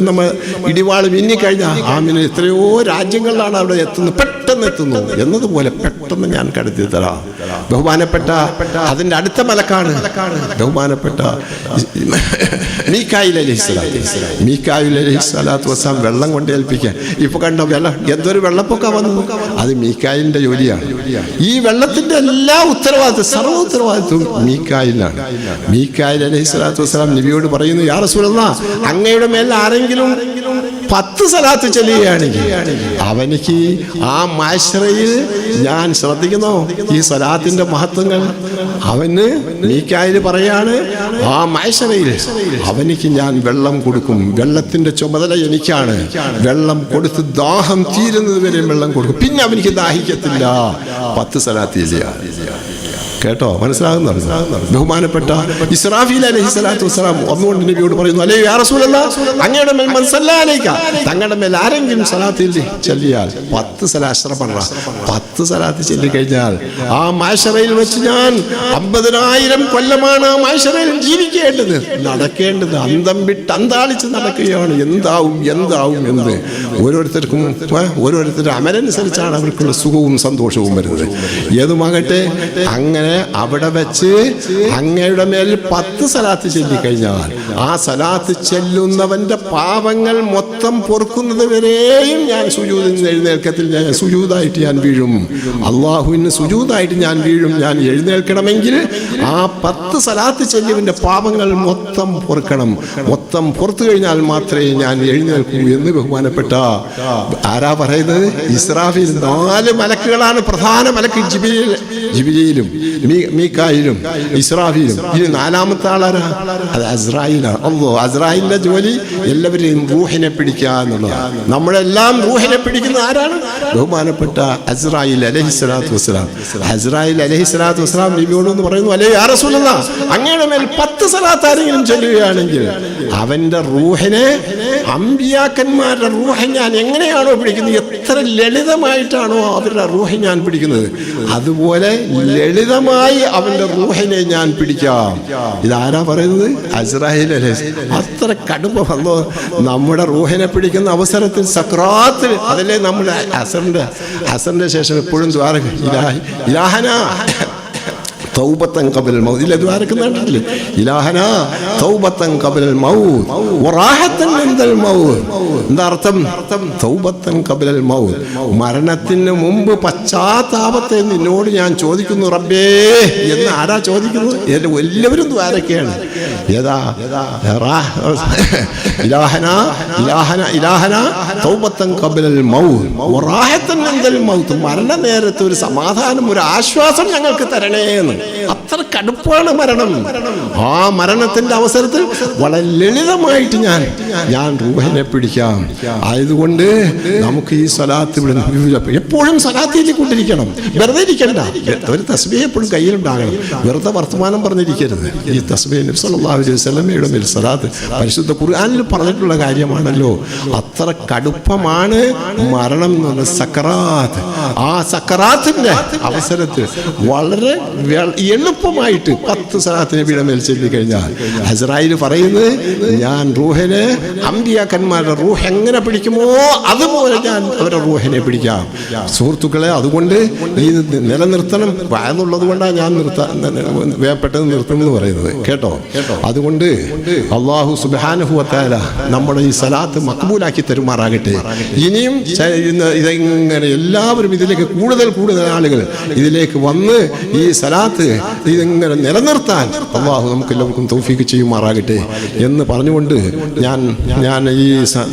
നമ്മൾ ഇടിവാള് മിന്നിക്കഴിഞ്ഞാൽ ആ മിന്നൽ എത്രയോ രാജ്യങ്ങളിലാണ് അവിടെ എത്തുന്നത്, പെട്ടെന്ന് പെട്ടെന്ന് എന്നതുപോലെ പെട്ടെന്ന് ഞാൻ കടത്തി തരാം. ബഹുമാനപ്പെട്ട അതിന്റെ അടുത്ത മലക്കാണ് ബഹുമാനപ്പെട്ട മീകായിൽ അലൈഹിസ്സലാത്തു വസ്സലാം വെള്ളം കൊണ്ട് ഏൽപ്പിക്കാൻ. ഇപ്പൊ കണ്ടോ വെള്ളം, എന്തൊരു വെള്ളപ്പൊക്കം വന്നു, അത് മീകായിലിന്റെ ജോലിയാണ്. ഈ വെള്ളത്തിന്റെ എല്ലാ ഉത്തരവാദിത്വം, സർവ്വ ഉത്തരവാദിത്വം മീകായിലാണ്. മീകായിൽ അലൈഹിസ്സലാത്തു വസ്സലാം നബിയോട് പറയുന്നു, യാ റസൂലല്ലാഹ്, അങ്ങയുടെ മേൽ ആരെങ്കിലും 10 സലാത്ത് ചൊല്ലുകയാണെങ്കിൽ അവനിക്ക് ആ മഹ്ശറയിൽ ഞാൻ ശ്രദ്ധിക്കുന്നു ഈ സലാത്തിന്റെ മഹത്വങ്ങൾ. അവന് മീകായിൽ പറയാണ്, ആ മഹ്ശറയിൽ അവനിക്ക് ഞാൻ വെള്ളം കൊടുക്കും, വെള്ളത്തിന്റെ ചുമതല എനിക്കാണ്. വെള്ളം കൊടുത്ത് ദാഹം തീരുന്നത് വരെ വെള്ളം കൊടുക്കും, പിന്നെ അവനിക്ക് ദാഹിക്കത്തില്ല. 10 സലാത്ത് ഇല്ല. കേട്ടോ, മനസ്സിലാകുന്നുണ്ട്? ബഹുമാനപ്പെട്ട ഇസ്രാഫീൽ അലൈഹിസ്സലാത്തു വസ്സലാം ഒന്നുകൊണ്ട് നബിയോട് പറയുന്നു, അല്ലേ യാ റസൂലല്ലാഹ്, അങ്ങയുടെ മേൽ മൻ സല്ലല്ലാ അലൈക, തങ്ങളുടെ മേൽ ആരെങ്കിലും സലാത്ത് ചൊല്ലിയാൽ 10 സലാത്ത് ചൊല്ലിക്കഴിഞ്ഞാൽ ആ മഹ്ശറയിൽ വെച്ച് ഞാൻ 50,000 കൊല്ലമാണ് ആ മഹ്ശറയിൽ ജീവിക്കേണ്ടത്, നടക്കേണ്ടത്. അന്തം വിട്ട് അന്താളിച്ച് നടക്കുകയാണ്. എന്താവും എന്ന് ഓരോരുത്തരുടെ അമലനുസരിച്ചാണ് അവർക്കുള്ള സുഖവും സന്തോഷവും വരുന്നത്. ഏതുമാകട്ടെ, അങ്ങനെ അവിടെ വെച്ച് അങ്ങയുടെ മേൽ 10 സലാത്ത് ചൊല്ലിക്കഴിഞ്ഞാൽ ആ സലാത്ത് ചെല്ലുന്നവന്റെ പാപങ്ങൾ മൊത്തം പൊറുക്കുന്നത് വരെയും ഞാൻ സുജൂദിൽ നിന്ന് എഴുന്നേൽക്കത്തിൽ സുജൂദായിട്ട് ഞാൻ വീഴും. അള്ളാഹുവിന് സുജൂദായിട്ട് ഞാൻ വീഴും. ഞാൻ എഴുന്നേൽക്കണമെങ്കിൽ ആ 10 സലാത്ത് ചെല്ലിയവന്റെ പാപങ്ങൾ മൊത്തം പൊറുക്കണം. മൊത്തം പൊറുത്തു കഴിഞ്ഞാൽ മാത്രമേ ഞാൻ എഴുന്നേൽക്കൂ എന്ന് ബഹുമാനപ്പെട്ട ആരാ പറയുന്നത്? ഇസ്രാഫീൽ. 4 മലക്കുകളാണ് പ്രധാന മലക്ക്. ജിബ്രീലും മീകായിലും ഇസ്രാഫീലും. ഇനി 4ാമത്തെ ആളാരാ? അത് അസ്രായീലാണ്. അസ്രായീലിന്റെ ജോലി എല്ലാവരെയും റൂഹിനെ പിടിക്കുക എന്നുള്ളതാണ്. നമ്മളെല്ലാം റൂഹിനെ പിടിക്കുന്ന ആരാണ്? ബഹുമാനപ്പെട്ട അസ്രായീൽ അലൈഹിസ്സലാത്തു വസ്സലാം. അസ്രായീൽ അലൈഹിസ്സലാത്തു വസ്സലാം നബിയോടെന്ന് പറയുന്നു, അല്ലേ യാ റസൂലല്ലാഹ്, അങ്ങയുടെ മേൽ 10 സലാത്ത് ആരെങ്കിലും ചൊല്ലുകയാണെങ്കിൽ അവന്റെ റൂഹിനെ, അമ്പിയാക്കന്മാരുടെ റൂഹ് ഞാൻ എങ്ങനെയാണോ പിടിക്കുന്നത്, എത്ര ലളിതമായിട്ടാണോ അവരുടെ റൂഹ് ഞാൻ പിടിക്കുന്നത്, അതുപോലെ ലളിതമായി അവന്റെ റൂഹിനെ ഞാൻ പിടിക്കാം. ഇതാരാ പറയുന്നത്? അസ്രായീൽ അലൈഹിസ്സലാം. അത്ര കടുപ്പ വന്നോ നമ്മുടെ റൂഹിനെ പിടിക്കുന്ന അവസരത്തിൽ സക്രാത്തിൽ. അതല്ലേ നമ്മുടെ ഹസന്റെ ശേഷം എപ്പോഴും ദ്വാര ഇലാഹനാ തൗബത്തൻ ഖബലൽ മൗത്ത്. ഇല്ല, ദ്വാരക്കുന്നുണ്ടല്ലേ, ഇലാഹനാ തൗബത്തൻ ഖബലൽ മൗത്ത് വറാഹത്തൻ ഇൻദൽ മൗത്ത്. എന്താ അർത്ഥം? തൗബത്തൻ ഖബലൽ മൗത്ത്, മരണത്തിന് മുമ്പ് പശ്ചാത്താപത്തെ നിന്നോട് ഞാൻ ചോദിക്കുന്നു റബ്ബേ എന്ന്. ആരാ ചോദിക്കുന്നത്? എല്ലാവരും ദ്വാരക്കയാണ്. ഏതാ? ഇലാഹനാ തൗബത്തൻ ഖബലൽ മൗത്ത് വറാഹത്തൻ ഇൻദൽ മൗത്ത്. മരണ നേരത്ത് ഒരു സമാധാനം, ഒരു ആശ്വാസം ഞങ്ങൾക്ക് തരണേ എന്ന്. അത്ര കടുപ്പാണ് മരണം. ആ മരണത്തിന്റെ അവസരത്തിൽ വളരെ ലളിതമായിട്ട് ഞാൻ റൂഹിനെ പിടിക്കാം. ആയതുകൊണ്ട് നമുക്ക് ഈ സ്വലാത്ത് എപ്പോഴും സ്വലാത്ത് ചൊല്ലിക്കൊണ്ടിരിക്കണം. വെറുതെ ഇരിക്കണ്ട. ഒരു തസ്ബീഹ് എപ്പോഴും കയ്യിലുണ്ടാകണം. വെറുതെ വർത്തമാനം പറഞ്ഞിരിക്കരുത്. ഈ തസ്ബീഹ് നബി സല്ലല്ലാഹു അലൈഹി വസല്ലമയുടെ മേൽ സ്വലാത്ത് പരിശുദ്ധ ഖുർആനിൽ പറഞ്ഞിട്ടുള്ള കാര്യമാണല്ലോ. അത്ര കടുപ്പമാണ് മരണം എന്ന് പറഞ്ഞ സക്കറാത്ത്. ആ സക്കറാത്തിന്റെ അവസരത്തിൽ വളരെ എളുപ്പമായിട്ട് 10 സലാത്ത് നബിയുടെ മേൽ ചൊല്ലി കഴിഞ്ഞാൽ അസ്രായീൽ പറയുന്നത്, ഞാൻ റൂഹിനെ, അമ്പിയാക്കന്മാരുടെ റൂഹ് എങ്ങനെ പിടിക്കുമോ അതുപോലെ ഞാൻ അവരുടെ റൂഹിനെ പിടിക്കാം. സുഹൃത്തുക്കളെ, അതുകൊണ്ട് ഇത് നിലനിർത്തണം. വയതുള്ളത് കൊണ്ടാണ് ഞാൻ പെട്ടെന്ന് നിർത്തുമെന്ന് പറയുന്നത്. കേട്ടോ? അതുകൊണ്ട് അല്ലാഹു സുബ്ഹാനഹു വ തആല നമ്മുടെ ഈ സലാത്ത് മഖ്ബൂലാക്കി തരുമാറാകട്ടെ. ഇനിയും ഇതെങ്ങനെ എല്ലാവരും ഇതിലേക്ക് കൂടുതൽ ആളുകൾ ഇതിലേക്ക് വന്ന് ഈ സലാത്ത് ഇതെങ്ങനെ നിലനിർത്താൻ അല്ലാഹു നമുക്ക് എല്ലാവർക്കും തൗഫീഖ് ചെയ്യുമാറാകട്ടെ എന്ന് പറഞ്ഞുകൊണ്ട് ഞാൻ ഈ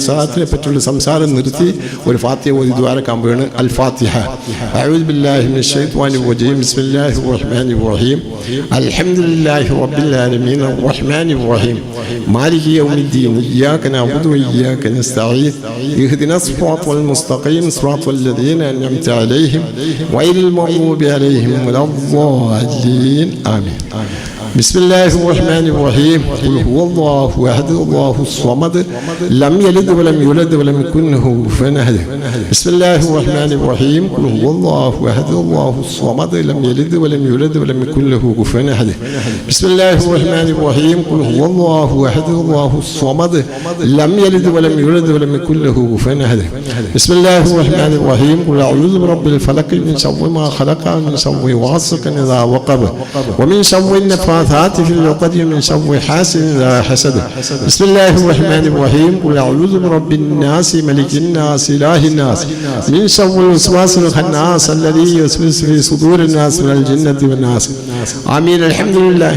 സലാത്തിനെ പറ്റിയുള്ള സംസാരം നിർത്തി ഒരു ഫാത്തിഹ ഓതി ദുആരക്കാൻ പോവാണ്. അൽ ഫാത്തിഹ. അഊദു ബില്ലാഹി മിനശ് ശൈത്വാനിർ റജീം. ബിസ്മില്ലാഹിർ റഹ്മാനിർ റഹീം. അൽഹംദുലില്ലാഹി റബ്ബിൽ ആലമീൻ അർറഹ്മാനിർ റഹീം മാലികി യൗമിദ്ദീൻ ഇയ്യാക നഅബുദു വ ഇയ്യാക നസ്തഈൻ ഇഹ്ദിനസ് സിറാത്തൽ മുസ്തഖീം സിറാത്തൽ ലദീന അൻഅംത അലൈഹിം ഗൈറിൽ മഗ്ദൂബി അലൈഹിം വലദ്ദാല്ലീൻ. ആമീൻ. بسم الله الرحمن الرحيم قل هو الله أحد الله الصمد لم يلد ولم يولد ولم يكن له كفوا أحد بسم الله الرحمن الرحيم قل هو الله أحد الله الصمد لم يلد ولم يولد ولم يكن له كفوا أحد بسم الله الرحمن الرحيم قل هو الله أحد الله الصمد لم يلد ولم يولد ولم يكن له كفوا أحد بسم الله الرحمن الرحيم قل أعوذ برب الفلق من شر ما خلق من شر غاسق إذا وقب ومن شر النفاثات في العقد من شر حاسد إذا حسد بسم الله الرحمن الرحيم قل أعوذ برب الناس ملك الناس إله الناس من شر الوسواس الخناس الذي يوسوس في صدور الناس من الجنة والناس آمين الحمد لله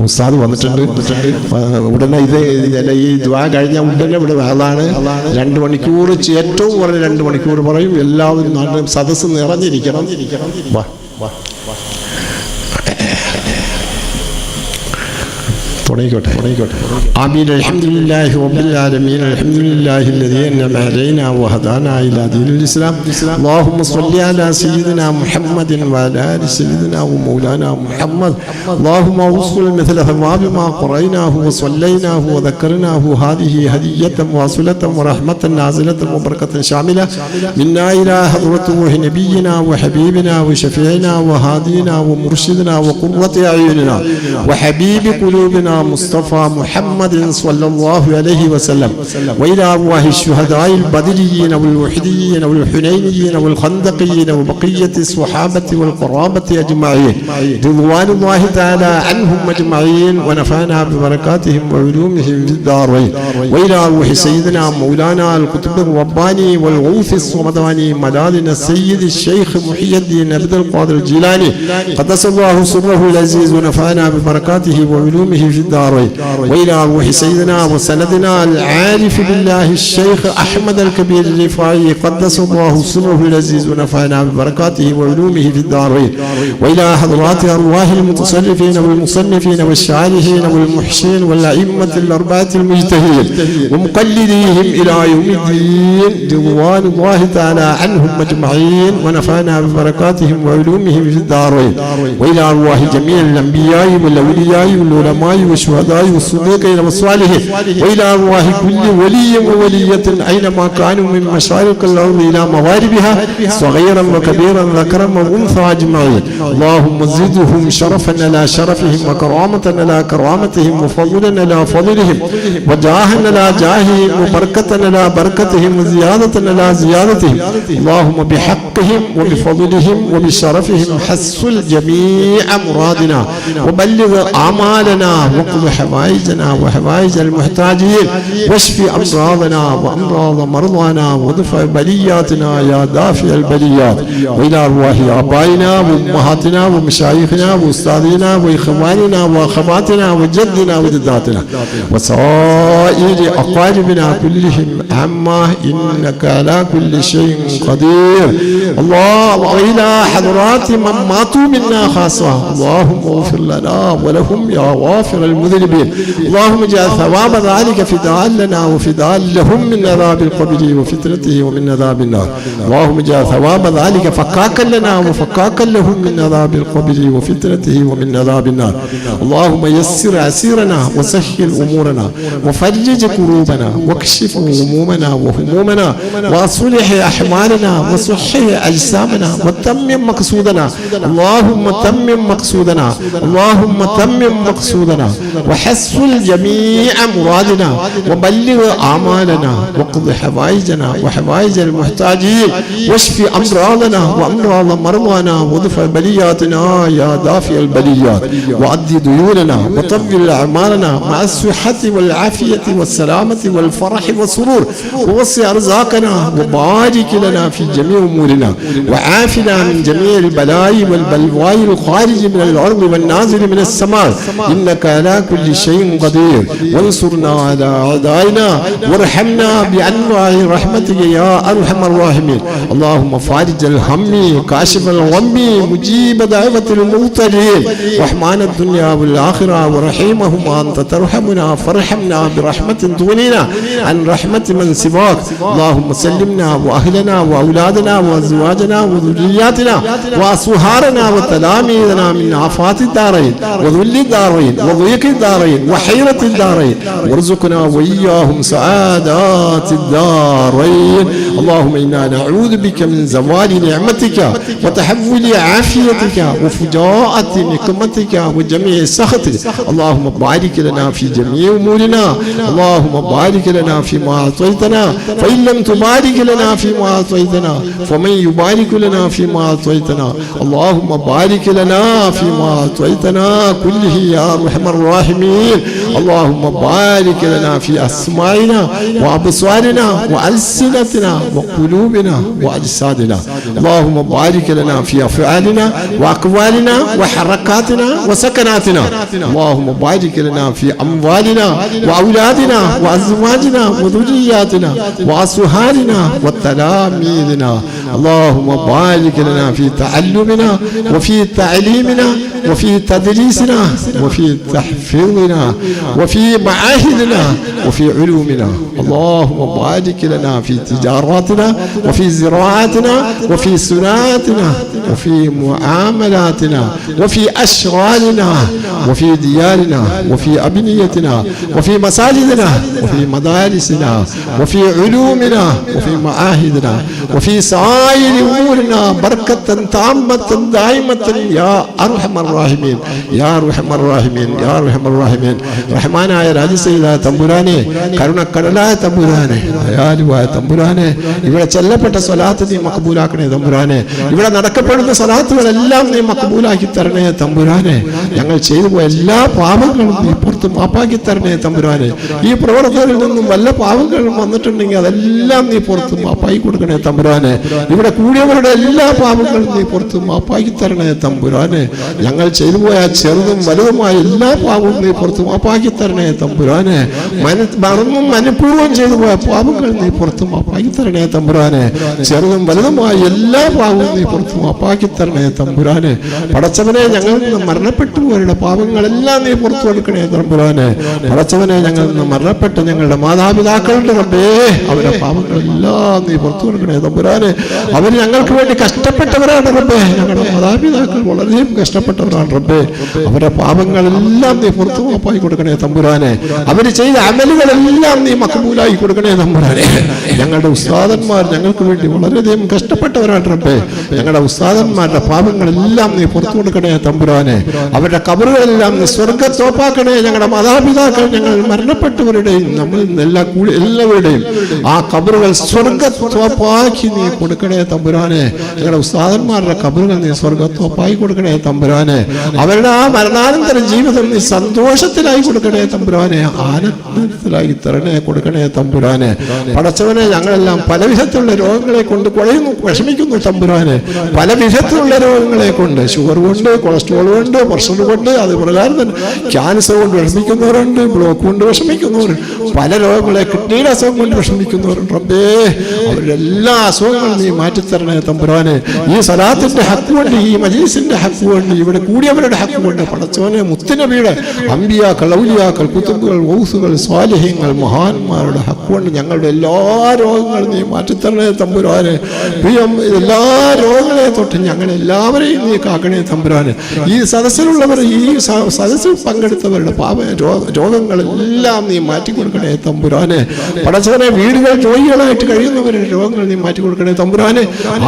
ഉസ്താദ് വന്നിട്ടുണ്ട്. ഉടനെ ഈ ദുആ കഴിഞ്ഞ ഉടനെ ഇവിടെ ആളാണ്. 2 മണിക്കൂർ, ഏറ്റവും കുറഞ്ഞ 2 മണിക്കൂർ പറയും. എല്ലാവരും സദസ്സ് നിറഞ്ഞിരിക്കണം. آمين الحمد لله رب العالمين الحمد لله الذي أنعم علينا وهدانا إلى دين الإسلام اللهم صل على سيدنا محمد وعلى آل سيدنا ومولانا محمد اللهم وصل مثل ثواب ما قرأناه وصليناه وذكرناه هذه هدية واصلة ورحمة نازلة وبركة شاملة منا إلى حضرة روح نبينا وحبيبنا وشفيعنا وهادينا ومرشدنا وقرة أعيننا وحبيب قلوبنا مصطفى محمد صلى الله عليه وسلم وإلى أرواح الشهداء البدريين والوحديين والحنينيين والخندقيين وبقية الصحابة والقرابة أجمعين رضوان الله تعالى عنهم أجمعين ونفعنا ببركاتهم وعلومهم في الدارين وإلى أرواح سيدنا مولانا القطب الرباني والغوث الصمداني ملاذنا السيد الشيخ محي الدين عبد القادر الجيلاني قدس الله سره العزيز ونفعنا ببركاته وعلومه في الدارين وإلى روح سيدنا وسندنا العارف بالله الشيخ أحمد الكبير الرفاعي قدس الله سره العزيز ونفعنا ببركاته وعلومه في الدارين وإلى حضرات أرواح المتصرفين والمصنفين والشارحين والمحشين والأئمة الأربعة المجتهدين ومقلديهم إلى يوم الدين رضوان الله تعالى عنهم أجمعين ونفعنا ببركاتهم وعلومهم في الدارين وإلى أرواح جميع الأنبياء والأولياء والعلماء والشهداء والصديقين والصالحين وإلى أرواح كل ولي وولية أينما كانوا من مشارق الأرض إلى مغاربها صغيرا وكبيرا ذكرا وأنثى أجمعين اللهم زدهم شرفا على شرفهم وكرامة على كرامتهم وفضلا على فضلهم وجاها على جاههم وبركة على بركتهم وزيادة على زيادتهم اللهم بحقهم وبفضلهم وبشرفهم حسن جميع مرادنا وبلغ أعمالنا وقض حوائجنا وحوائج المحتاجين واشف أمراضنا وأمراض مرضانا ودفع بلياتنا يا دافع البليات وإلى أرواح آبائنا وأمهاتنا ومشايخنا وأستاذنا وإخواننا وأخواتنا وجدنا وجداتنا وسائر أقاربنا كلهم عامة إنك على كل شيء قدير الله وإلى حضرات من ماتوا منا خاصة اللهم اغفر لنا ولهم يا غافر المذنبين اللهم اجعل ثواب ذلك فداء لنا وفداء لهم من عذاب القبر وفتنته ومن عذاب النار اللهم اجعل ثواب ذلك فكاكا لنا وفكاكا لهم من عذاب القبر وفتنته ومن عذاب النار اللهم يسر عسيرنا وسهل أمورنا وفرج كروبنا واكشف همومنا وهمومنا واصلح أحوالنا وصحح أجسامنا وتمم مقصودنا اللهم تمم مقصودنا اللهم تمم مقصودنا وحسن جميع مرادنا وبلغ أعمالنا وقض حوائجنا وحوائج المحتاجين واشف أمراضنا وأمراض مرضانا ودفع بلياتنا يا دافع البليات وأد ديوننا وطول أعمالنا مع الصحة والعافية والسلامة والفرح والسرور ووسع أرزاقنا وبارك لنا في جميع أمورنا وعافنا من جميع البلاء والبلواء الخارج من الأرض والنازل من السماء إنك على على كل شيء قدير وانصرنا على أعدائنا وارحمنا بأنواع رحمتك يا أرحم الراحمين اللهم فارج الهم كاشف الغم مجيب دعوة المضطرين رحمن الدنيا والآخرة ورحيمهما أنت ترحمنا فارحمنا برحمة تغنينا عن رحمة من سواك اللهم سلمنا وأهلنا وأولادنا وأزواجنا وذرياتنا وأصهارنا وتلاميذنا من آفات الدارين وذل الدارين وضيق الدارين وحيرة الدارين وارزقنا وإياهم سعادات الدارين اللهم إنا نعوذ بك من زوال نعمتك وتحول عافيتك وفجاءة نقمتك وجميع سخطك اللهم بارك لنا في جميع أمورنا اللهم بارك لنا فيما أعطيتنا فإن لم تبارك لنا فيما أعطيتنا فمن يبارك لنا فيما أعطيتنا اللهم بارك لنا فيما أعطيتنا كله يا أرحم الراحمين اللهم بارك لنا في أسماعنا وأبصارنا وألسنتنا وقلوبنا وأجسادنا اللهم بارك لنا في أفعالنا وأقوالنا وحركاتنا وسكناتنا اللهم بارك لنا في أموالنا وأولادنا وأزواجنا وذرياتنا وأصهارنا وتلاميذنا اللهم بارك لنا في تعلمنا وفي تعليمنا وفي تدريسنا وفي تحفيظنا وفي معاهدنا وفي علومنا اللهم بارك لنا في تجاراتنا وفي زراعتنا وفي صناعتنا وفي معاملاتنا وفي أشغالنا وفي ديارنا وفي أبنيتنا وفي مساجدنا وفي مدارسنا وفي علومنا وفي معاهدنا وفي سائر أمورنا بركة تامة دائمة يا أرحم الراحمين يا أرحم الراحمين يا أرحم الراحمين റഹ്മാനായ രാജസീല തമ്പുരാനെ കരുണക്കടലായ തമ്പുരാനെ ദയാലുവായ തമ്പുരാനെ ഇവിടെ ചെല്ലപ്പെട്ട സ്വലാത്ത് നീ മഖബൂലാക്കണേ തമ്പുരാനെ ഇവിടെ നടക്കപ്പെടുന്ന സ്വലാത്തുകളെല്ലാം നീ മഖബൂലാക്കി തരണേ തമ്പുരാനെ ഞങ്ങൾ ചെയ്തു പോയ എല്ലാ പാപങ്ങളും നീ പുറത്ത് മാപ്പാക്കി തരണേ തമ്പുരാനെ ഈ പ്രവർത്തകരിൽ നിന്നും വല്ല പാപങ്ങളും വന്നിട്ടുണ്ടെങ്കിൽ അതെല്ലാം നീ പുറത്ത് മാപ്പാക്കി കൊടുക്കണേ തമ്പുരാനെ ഇവിടെ കൂടിയവരുടെ എല്ലാ പാപങ്ങളും നീ പുറത്ത് മാപ്പാക്കി തരണേ തമ്പുരാനെ ഞങ്ങൾ ചെയ്തു പോയ ചെറുതും വലുതുമായ എല്ലാ പാപവും നീ പുറത്ത് മാപ്പാക്കി തരണേ തമ്പുരാനെ മറന്നും മനഃപൂർവ്വം ചെയ്തു പോയ പാപങ്ങൾ നീ പുറത്ത് മാപ്പാക്കി തരണേ തമ്പുരാനെ ചെറുതും വലുതുമായ എല്ലാ പാപവും നീ പുറത്ത് മാപ്പാക്കി തരണേ തമ്പുരാനെ പടച്ചവനെ ഞങ്ങളിൽ നിന്ന് മരണപ്പെട്ടു പോയവരുടെ പാപങ്ങളെല്ലാം നീ പുറത്തു കൊടുക്കണേ തമ്പുരാനെ പടച്ചവനെ ഞങ്ങളിൽ നിന്ന് മരണപ്പെട്ട ഞങ്ങളുടെ മാതാപിതാക്കളുടെ റബ്ബേ അവരുടെ പാപങ്ങളെല്ലാം നീ പുറത്തു കൊടുക്കണേ തമ്പുരാനെ അവർ ഞങ്ങൾക്ക് വേണ്ടി കഷ്ടപ്പെട്ടവരാണ് റബ്ബേ ഞങ്ങളുടെ മാതാപിതാക്കൾ വളരെയും കഷ്ടപ്പെട്ടവരാണ് റബ്ബേ അവരുടെ പാപങ്ങളെല്ലാം നീ പുറത്തു മാപ്പാക്കി കൊടുക്കണേ തമ്പുരാനെ അവർ ചെയ്ത അമലുകളെല്ലാം നീ മഖബൂലായി കൊടുക്കണേ തമ്പുരാനെ ഞങ്ങളുടെ ഉസ്താദന്മാർ ഞങ്ങൾക്ക് വേണ്ടി വളരെയധികം കഷ്ടപ്പെട്ടവരാണ് റബ്ബേ ഞങ്ങളുടെ ഉസ്താദന്മാരുടെ പാപങ്ങളെല്ലാം നീ പുറത്തു കൊടുക്കണേ തമ്പുരാനെ അവരുടെ കബറുകളെല്ലാം നീ സ്വർഗ്ഗത്തോപ്പാക്കണേ ഞങ്ങളുടെ മാതാപിതാക്കൾ ഞങ്ങൾ മരണപ്പെട്ടവരുടെയും നമ്മൾ എല്ലാവരുടെയും ആ കബറുകൾ സ്വർഗ്ഗത്തോപ്പാക്കി നീ കൊടുക്കണേ തമ്പുരാനെ ഞങ്ങളുടെ ഉസ്താദന്മാരുടെ കബറുകൾ നീ സ്വർഗ്ഗത്തോപ്പായി കൊടുക്കണേ തമ്പുരാനെ അവരുടെ ആ മരണാനന്തര ജീവിതം നീ സന്തോഷത്തിലായി കൊടുക്കണേ തമ്പുരാനെ ആനന്ദത്തിലായി തരണേ കൊടുക്കണേ തമ്പുരാനെ പടച്ചവനെ ഞങ്ങളെല്ലാം പല വിധത്തിലുള്ള രോഗങ്ങളെ കൊണ്ട് കുഴയുന്നു വിഷമിക്കുന്നു തമ്പുരാനെ പല വിധത്തിലുള്ള രോഗങ്ങളെ കൊണ്ട് ഷുഗർ കൊണ്ട് കൊളസ്ട്രോൾ കൊണ്ട് പ്രഷർ കൊണ്ട് അത് പ്രകാരം തന്നെ ക്യാൻസർ കൊണ്ട് വിഷമിക്കുന്നവരുണ്ട് ബ്ലോക്ക് കൊണ്ട് വിഷമിക്കുന്നവരുണ്ട് പല രോഗങ്ങളെ കിഡ്നിയുടെ അസുഖം കൊണ്ട് വിഷമിക്കുന്നവരുണ്ട് റബ്ബേ അവരുടെ എല്ലാ അസുഖങ്ങളും നീ മാറ്റിത്തരണേ തമ്പുരാനെ ഈ സലാത്തിന്റെ ഹക്ക് കൊണ്ട് ഈ മജീസിന്റെ ഹക്ക് കൊണ്ട് ഇവിടെ കൂടിയവരുടെ ഹക്ക് കൊണ്ട് പടച്ചവനെ മുത്തുനബിയുടെ അമ്പിയാക്കൾ ഔലിയാക്കൾ കുത്തുബുകൾ ഔസുകൾ സ്വാലിഹ്യങ്ങൾ മഹാന്മാരുടെ ഹക്ക് കൊണ്ട് ഞങ്ങളുടെ എല്ലാ രോഗങ്ങളും നീ മാറ്റിത്തരണേ തമ്പുരാനെ പ്രിയം എല്ലാ രോഗങ്ങളെ തൊട്ട് ഞങ്ങളെല്ലാവരെയും നീ കാക്കണേ തമ്പുരാനെ ഈ സദസ്സിലുള്ളവർ ഈ സദസ്സിൽ പങ്കെടുത്തവരുടെ രോഗങ്ങളെല്ലാം നീ മാറ്റിക്കൊടുക്കണേ തമ്പുരാനെ പടച്ചവനെ വീടുകൾ രോഗികളായിട്ട് കഴിയുന്നവരുടെ രോഗങ്ങൾ നീ മാറ്റിക്കൊടുക്കണേ തമ്പുരാനെ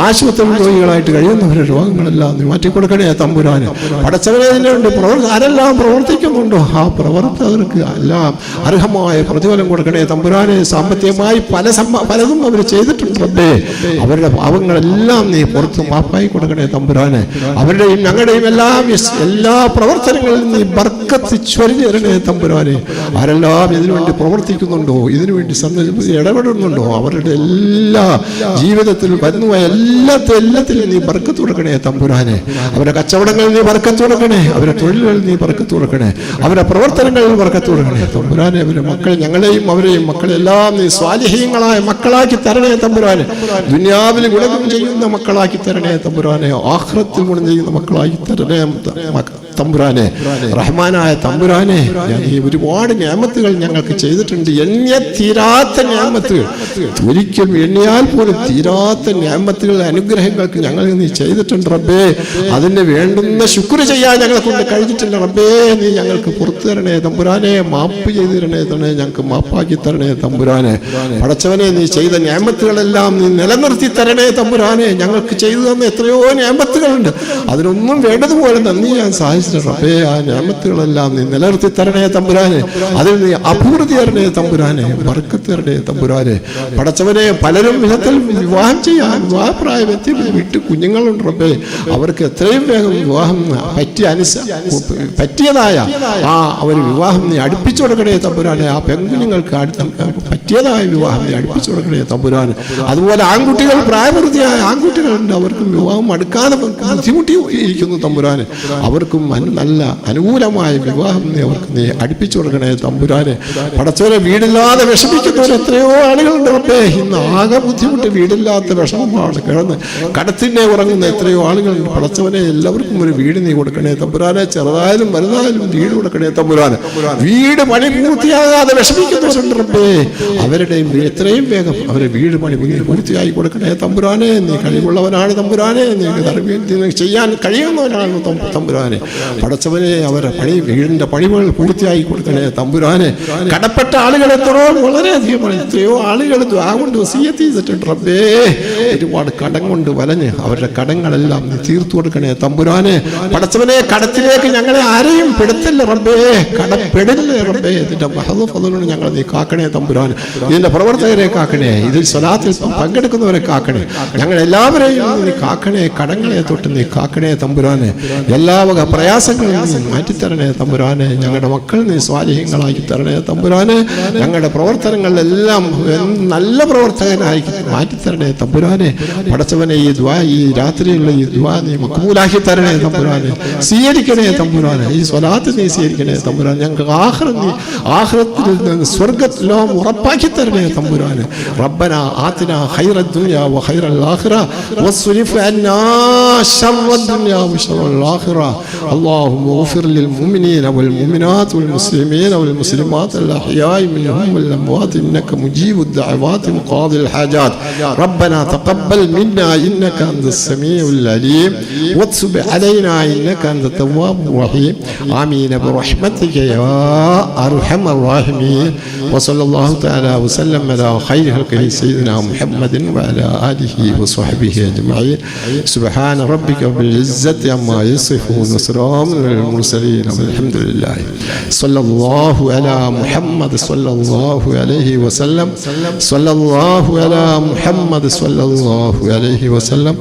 ആശുപത്രി രോഗികളായിട്ട് കഴിയുന്നവരുടെ രോഗങ്ങളെല്ലാം നീ മാറ്റിക്കൊടുക്കണേ തമ്പുരാനെ പടച്ചവനെ ഇതിനുണ്ട് ആരെല്ലാം പ്രവർത്തിക്കുന്നുണ്ടോ ആ പ്രവർത്തകർക്ക് എല്ലാം അർഹമായ പ്രതിഫലം കൊടുക്കണേ തമ്പുരാനെ സാമ്പത്തികമായി പലതും അവർ ചെയ്തിട്ടുണ്ട് റബ്ബേ അവരുടെ പാവങ്ങളെല്ലാം നീ പുറത്ത് മാപ്പായി കൊടുക്കണേ തമ്പുരാനെ അവരുടെയും ഞങ്ങളുടെയും എല്ലാ പ്രവർത്തനങ്ങളിലും നീ ബർക്കത്ത് ചൊരിഞ്ഞു തരണേ തമ്പുരാനെ ആരെല്ലാം ഇതിനുവേണ്ടി പ്രവർത്തിക്കുന്നുണ്ടോ ഇതിനുവേണ്ടി ഇടപെടുന്നുണ്ടോ അവരുടെ എല്ലാ ജീവിതത്തിൽ വരുന്നുപോയ എല്ലാത്തിലും നീ ബർക്കത്ത് കൊടുക്കണേ തമ്പുരാനെ അവരുടെ കച്ചവടങ്ങളിൽ നീ ബർക്കത്ത് കൊടുക്കണേ അവരുടെ തൊഴിലുകളിൽ നീ ബർക്കത്ത് കൊടുക്കണേ അവരുടെ പ്രവർത്തനങ്ങളിൽ ബർക്കത്ത് കൊടുക്കണേ തമ്പുരാനെ. അവരുടെ മക്കൾ ഞങ്ങളെയും അവരെയും മക്കളെല്ലാം നീ സ്വാലിഹീങ്ങളായ മക്കളാക്കി തരണേ തമ്പുരാനെ. ദുനിയാവിൽ ഗുണം ചെയ്യുന്ന മക്കളാക്കി തരണേ തമ്പുരാനെ. ആഖിറത്തിൽ ഗുണം ചെയ്യുന്ന മക്കളാക്കി തരണേ തമ്പുരാനെ. റഹ്മാനായ തമ്പുരാനെ, ഈ ഒരുപാട് നിഅമത്തുകൾ ഞങ്ങൾക്ക് ചെയ്തിട്ടുണ്ട്. തീരാത്ത നിഅമത്തുകൾ, ഒരിക്കലും എണ്ണിയാൽ പോലും തീരാത്ത നിഅമത്തുകൾ, അനുഗ്രഹങ്ങൾക്ക് ഞങ്ങൾ നീ ചെയ്തിട്ടുണ്ട് റബ്ബേ. അതിന് വേണ്ടുന്ന ശുക്ർ ചെയ്യാൻ ഞങ്ങളെ കൊണ്ട് കഴിഞ്ഞിട്ടില്ല റബ്ബേ. നീ ഞങ്ങൾക്ക് പുറത്തു തരണേ തമ്പുരാനെ. മാപ്പ് ചെയ്തു തരണേ ഞങ്ങൾക്ക് മാപ്പാക്കി തരണേ തമ്പുരാനെ. പടച്ചവനെ, നീ ചെയ്ത നിഅമത്തുകളെല്ലാം നീ നിലനിർത്തി തരണേ തമ്പുരാനെ. ഞങ്ങൾക്ക് ചെയ്തു തന്ന എത്രയോ നിഅമത്തുകളുണ്ട്, അതിനൊന്നും വേണ്ടതുപോലെ നന്ദി ഞാൻ സാധിച്ചു റബ്ബേ. ആ നിഅമത്തുകളെല്ലാം നീ നിലനിർത്തി തരണേ തമ്പുരാനെ. അതിൽ നീ അഭിവൃദ്ധി തരണേ തമ്പുരാനെ, ബർക്കത്ത് തരണേ തമ്പുരാനെ. പടച്ചവനെ, പലരും വിധത്തിൽ വിവാഹം ചെയ്യാൻ വിവാഹപ്രായമെത്തി വീട്ടിൽ കുഞ്ഞുങ്ങളുണ്ട് റബ്ബേ. അവർക്ക് എത്രയും വേഗം വിവാഹം പറ്റിയതായ അവർ വിവാഹം നീ അടുപ്പിച്ചു കൊടുക്കണേ തമ്പുരാനെ. ആ പെൺകുഞ്ഞുങ്ങൾക്ക് പറ്റിയതായ വിവാഹം നീ അടുപ്പിച്ചു കൊടുക്കണേ തമ്പുരാനെ. അതുപോലെ ആൺകുട്ടികൾ, പ്രായപൂർത്തിയായ ആൺകുട്ടികളുണ്ട്, അവർക്കും വിവാഹം അടുക്കാതെ ബുദ്ധിമുട്ടി ഇരിക്കുന്നു തമ്പുരാനെ. അവർക്കും നല്ല അനുകൂലമായ വിവാഹം നീ അവർക്ക് നീ അടുപ്പിച്ചു കൊടുക്കണേ തമ്പുരാനെ. പടച്ചവനെ, വീടില്ലാതെ വിഷമിക്കുന്നവർ എത്രയോ ആളുകളുണ്ട് റബ്ബേ. ഇന്ന് ആകെ ബുദ്ധിമുട്ട് വീടില്ലാത്ത വിഷമമാണ്. കിടന്ന് കടത്തിനെ ഉറങ്ങുന്ന എത്രയോ ആളുകളുണ്ട്. പടച്ചവനെ, എല്ലാവർക്കും ഒരു വീട് നീ കൊടുക്കണേ തമ്പുരാനെ. ചെറുതായാലും വലുതായാലും വീട് കൊടുക്കണേ തമ്പുരാനെ. വീട് പണി പൂർത്തിയാകാതെ വിഷമിക്കുന്നവരുണ്ട് റബ്ബേ. അവരുടെയും എത്രയും വേഗം അവരെ വീട് പണി പൂർത്തിയായി കൊടുക്കണേ തമ്പുരാനെ. നീ കഴിവുള്ളവനാണ് തമ്പുരാനെ. നീ ചെയ്യാൻ കഴിയുന്നവനാണ് തമ്പുരാനെ. പടച്ചവനെ, അവരെ വീടിന്റെ പണികൾ പൂർത്തിയാക്കി കൊടുക്കണേ തമ്പുരാനെ. കടപ്പെട്ട ആളുകൾ എത്രയോ, വളരെയധികമാണ്, എത്രയോ ആളുകൾ ദുആ കൊണ്ട് വസിയ്യത്ത് ചെയ്തിട്ടുണ്ട് റബ്ബേ. ഒരുപാട് കടം കൊണ്ട് വലഞ്ഞ് അവരുടെ കടങ്ങളെല്ലാം നീ തീർത്തു കൊടുക്കണേ തമ്പുരാനെ. പടച്ചവനെ, കടത്തിലേക്ക് ഞങ്ങളെ ആരെയും പെടുത്തില്ല റബ്ബേ, കടപ്പെടില്ലേ റബ്ബേ. ഇതിന്റെ ഫളോട് ഞങ്ങളെ നീ കാക്കണേ തമ്പുരാനെ. ഇതിന്റെ പ്രവർത്തകരെ കാക്കണേ, ഇതിൽ സ്വലാത്തിൽ പങ്കെടുക്കുന്നവരെ കാക്കണേ. ഞങ്ങളെല്ലാവരെയും നീ കാക്കണേ. കടങ്ങളെ തൊട്ട് നീ കാക്കണേ തമ്പുരാനെ. എല്ലാ വക പ്രയാസങ്ങളിൽ നീ മാറ്റിത്തരണേ തമ്പുരാനെ. ഞങ്ങളുടെ മക്കൾ നീ സ്വാലിഹ്യങ്ങളാക്കി തരണേ തമ്പുരാനെ. ഞങ്ങളുടെ പ്രവർത്തനങ്ങളിലെല്ലാം നല്ല പ്രവർത്തകനായി മാറ്റിത്തരണേ തമ്പുരാനെ. പടച്ചവനെ, ഈ രാത്രിയുള്ള ഈ ദുആ നീ മഖബൂലാക്കി തരണേ തമ്പുരാനെ. സ്വീകരിക്കണേ തമ്പുരാനെ. ഈ സ്വലാത്ത് നീ സ്വീകരിക്കണേ തമ്പുരാനെ. ഞങ്ങൾക്ക് ആഖിറത്തിൽ സ്വർഗ്ഗത്തിലും ഉറപ്പാക്കി തരണേ തമ്പുരാനെ. റബ്ബനാ ആതിനാ ഖൈറദ് ദുനിയാ വ ഖൈറൽ ആഖിറ വസ്രിഫ് അന്നാ ശർറദ് ദുനിയാ വ ശർറൽ ആഖിറ. اللهم اغفر للمؤمنين والمؤمنات والمسلمين والمسلمات الأحياء منهم والأموات إنك مجيب الدعوات وقاضي الحاجات. ربنا تقبل منا إنك أنت السميع العليم وتب علينا إنك أنت التواب الرحيم. آمين برحمتك يا أرحم الراحمين. وصلى الله تعالى وسلم على خير خلقه سيدنا محمد وعلى آله وصحبه أجمعين. سبحان ربك بالعزة عما يصفون وسلام على المرسلين والحمد لله. صلى الله على محمد صلى الله عليه وسلم. صلى الله على محمد صلى الله عليه وسلم.